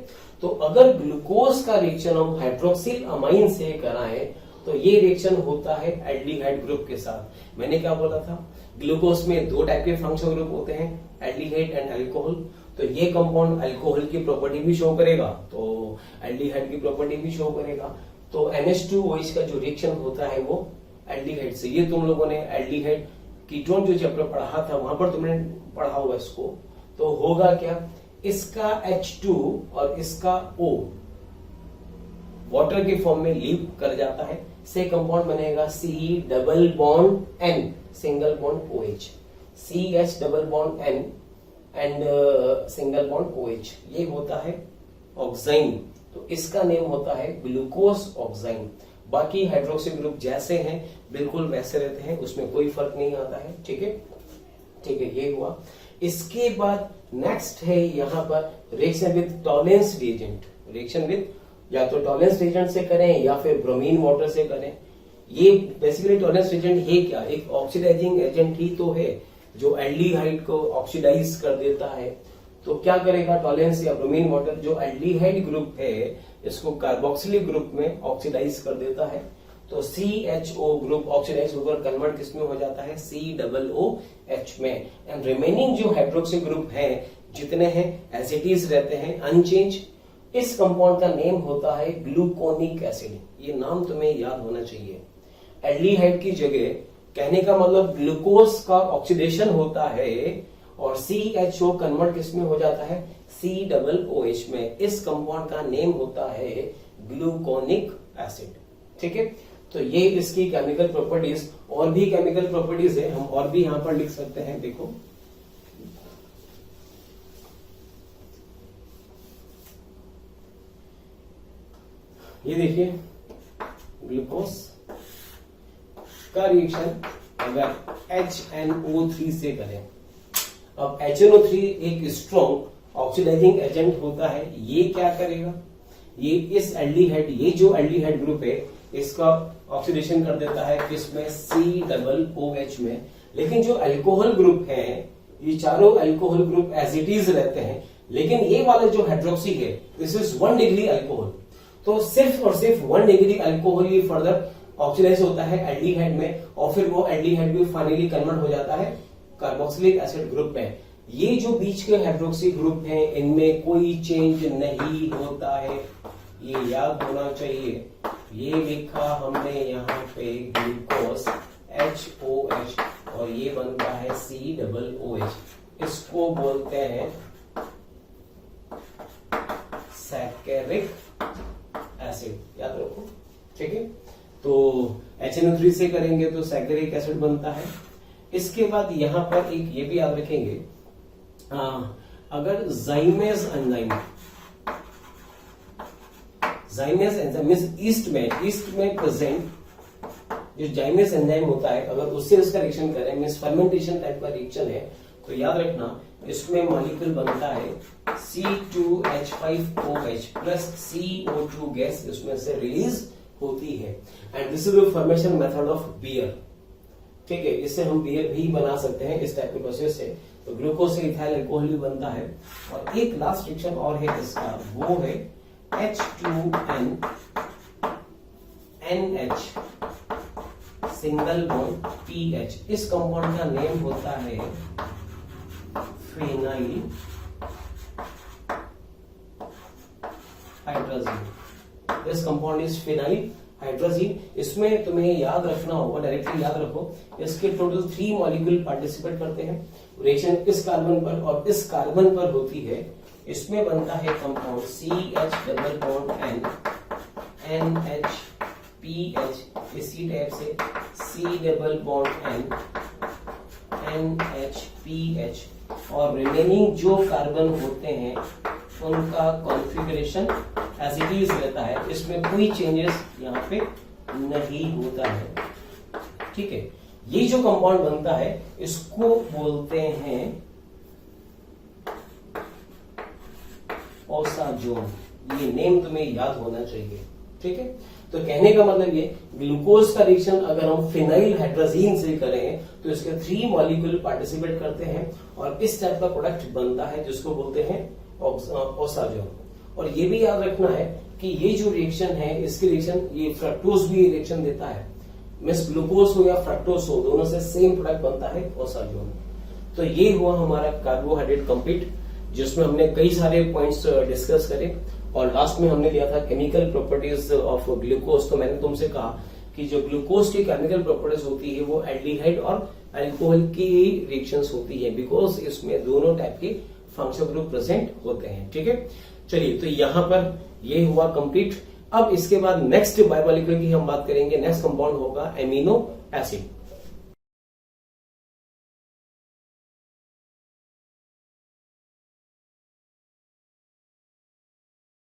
तो अगर ग्लूकोज का रिएक्शन हम हाइड्रोक्सिल अमाइन से कराएं तो ये रिएक्शन होता है एल्डिहाइड ग्रुप के साथ। मैंने क्या बोला था, ग्लूकोज में 2 टाइप के फंक्शनल ग्रुप होते हैं, एल्डिहाइड एंड अल्कोहल। तो ये कंपाउंड अल्कोहल की प्रॉपर्टी भी शो करेगा, तो एल्डिहाइड की प्रॉपर्टी भी शो करेगा। तो NH2OH का जो रिएक्शन होता है वो एल्डिहाइड से, ये तुम लोगों ने एल्डिहाइड कीटोन जो चैप्टर पढ़ा था वहां पर तुमने पढ़ा होगा इसको। तो होगा क्या, इसका H2 और इसका O वाटर के फॉर्म में लीव कर जाता है, से कंपाउंड बनेगा C double bond N single bond OH, CH double bond N and single bond OH, ये होता है ऑक्साइन। तो इसका नेम होता है ग्लूकोज ऑक्साइन। बाकी हाइड्रोक्सी ग्रुप जैसे हैं बिल्कुल वैसे रहते हैं, उसमें कोई फर्क नहीं आता है। ठीक है, ठीक है, ये हुआ। इसके बाद नेक्स्ट है यहाँ पर reaction with Tollens reagent. Reaction with या तो टॉलेंस रिएजेंट से करें या फिर ब्रोमीन वाटर से करें। ये बेसिकली टॉलेंस रिएजेंट है क्या, एक ऑक्सीडाइजिंग एजेंट ही तो है जो एल्डिहाइड को ऑक्सीडाइज कर देता है। तो क्या करेगा टॉलेंस या ब्रोमीन वाटर, जो एल्डिहाइड ग्रुप है इसको कार्बोक्सिलिक ग्रुप में ऑक्सीडाइज कर देता है। तो CHO ग्रुप ऑक्सीडाइज होकर कन्वर्ट किसमें हो जाता है, COOH में। एंड रिमेनिंग जो हाइड्रोक्सी ग्रुप है जितने हैं एज इट इज रहते हैं अनचेंज। इस कंपाउंड का नेम होता है ग्लूकोनिक एसिड। ये नाम तुम्हें याद होना चाहिए। एल्डिहाइड की जगह कहने का मतलब ग्लूकोज का ऑक्सीडेशन होता है और CHO कन्वर्ट किसमें हो जाता है, COOH में। इस कंपाउंड का नेम होता है ग्लूकोनिक एसिड। ठीक है, तो ये इसकी केमिकल प्रॉपर्टीज। और भी केमिकल प्रॉपर्टीज है, हम और भी यहां पर लिख सकते हैं। देखो ये देखिए ग्लूकोज का रिएक्शन अगर HNO3 से करें। अब HNO3 एक स्ट्रॉन्ग ऑक्सीडाइजिंग एजेंट होता है। ये क्या करेगा, ये इस एल्डिहाइड, ये जो एल्डिहाइड ग्रुप है इसका ऑक्सीडेशन कर देता है किसमें, COOH में। लेकिन जो अल्कोहल ग्रुप है, ये चारों alcohol group as it is रहते हैं। लेकिन ये वाला जो हाइड्रोक्सी है दिस इज 1 डिग्री अल्कोहल। तो सिर्फ और सिर्फ 1 डिग्री अल्कोहल ये फर्दर ऑक्सीडाइज होता है एल्डिहाइड में और फिर वो एल्डिहाइड भी फाइनली कन्वर्ट हो जाता है कार्बोक्सिलिक एसिड ग्रुप में। ये जो बीच के हाइड्रोक्सी ग्रुप हैं इनमें कोई चेंज नहीं होता है, ये याद होना चाहिए। ये लिखा हमने यहाँ पे ग्लूकोज HOH और ये बनता है COOH। इसको बोलते हैं सैकेरिक एसिड, याद रखो। ठीक है, तो HNO3 से करेंगे तो सैकेरिक एसिड बनता है। इसके बाद यहां पर एक ये भी याद रखेंगे, अगर जाइमेज एंजाइम मींस ईस्ट में प्रेजेंट जो जाइमेज एंजाइम होता है, अगर उससे उसका रिएक्शन करें मींस फर्मेंटेशन टाइप का रिएक्शन है, तो याद रखना इसमें मॉलिक्यूल बनता है C2H5OH प्लस CO2 गैस इसमें से रिलीज होती है। And this is the formation method of beer. ठीक है, इससे हम बियर भी बना सकते हैं इस टाइप के प्रोसेस से। तो ग्लूकोज से इथाइल अल्कोहल भी बनता है। और एक लास्ट रिएक्शन और है इसका, वो है H2NH सिंगल बॉन्ड PH। इस कंपाउंड का नेम होता है phenyl hydrazine. This compound is phenyl hydrazine. इसमें तुम्हें याद रखना होगा, डायरेक्टली याद रखो, इसके टोटल 3 मॉलिक्यूल पार्टिसिपेट करते हैं। रिएक्शन इस कार्बन पर और इस कार्बन पर होती है। इसमें बनता है compound CH double bond N NH इसी टाइप से C double bond N NH और रिमेनिंग जो कार्बन होते हैं उनका कॉन्फ़िगरेशन एज इट इज रहता है। इसमें कोई चेंजेस यहाँ पे नहीं होता है। ठीक है, ये जो कंपाउंड बनता है इसको बोलते हैं ओसाजोन। ये नेम तुम्हें याद होना चाहिए। ठीक है, तो कहने का मतलब ये ग्लूकोज का रिएक्शन अगर हम फिनाइल हाइड्रोजीन से करें तो इसके 3 मॉलिक्यूल पार्टिसिपेट करते हैं और इस टाइप का प्रोडक्ट बनता है जिसको बोलते हैं ओसाजोन। और ये भी याद रखना है कि ये जो रिएक्शन है इसकी रिएक्शन ये फ्रक्टोज भी रिएक्शन देता है। मिस ग्लूकोज हो या फ्रक्टोज हो दोनों से सेम प्रोडक्ट बनता है ओसाजोन। तो ये हुआ हमारा कार्बोहाइड्रेट कंप्लीट, जिसमें हमने कई सारे पॉइंट्स डिस्कस करे और लास्ट में हमने लिया था केमिकल प्रॉपर्टीज ऑफ ग्लूकोज। तो मैंने तुमसे कहा कि जो ग्लूकोज की केमिकल प्रॉपर्टीज होती है वो एल्डिहाइड और अल्कोहल की रिएक्शंस होती है, बिकॉज इसमें दोनों टाइप के फंक्शनल ग्रुप प्रेजेंट होते हैं। ठीक है, चलिए तो यहां पर ये हुआ कंप्लीट। अब इसके बाद नेक्स्ट बायोमॉलिक्यूल की हम बात करेंगे। नेक्स्ट कंपाउंड होगा एमिनो एसिड।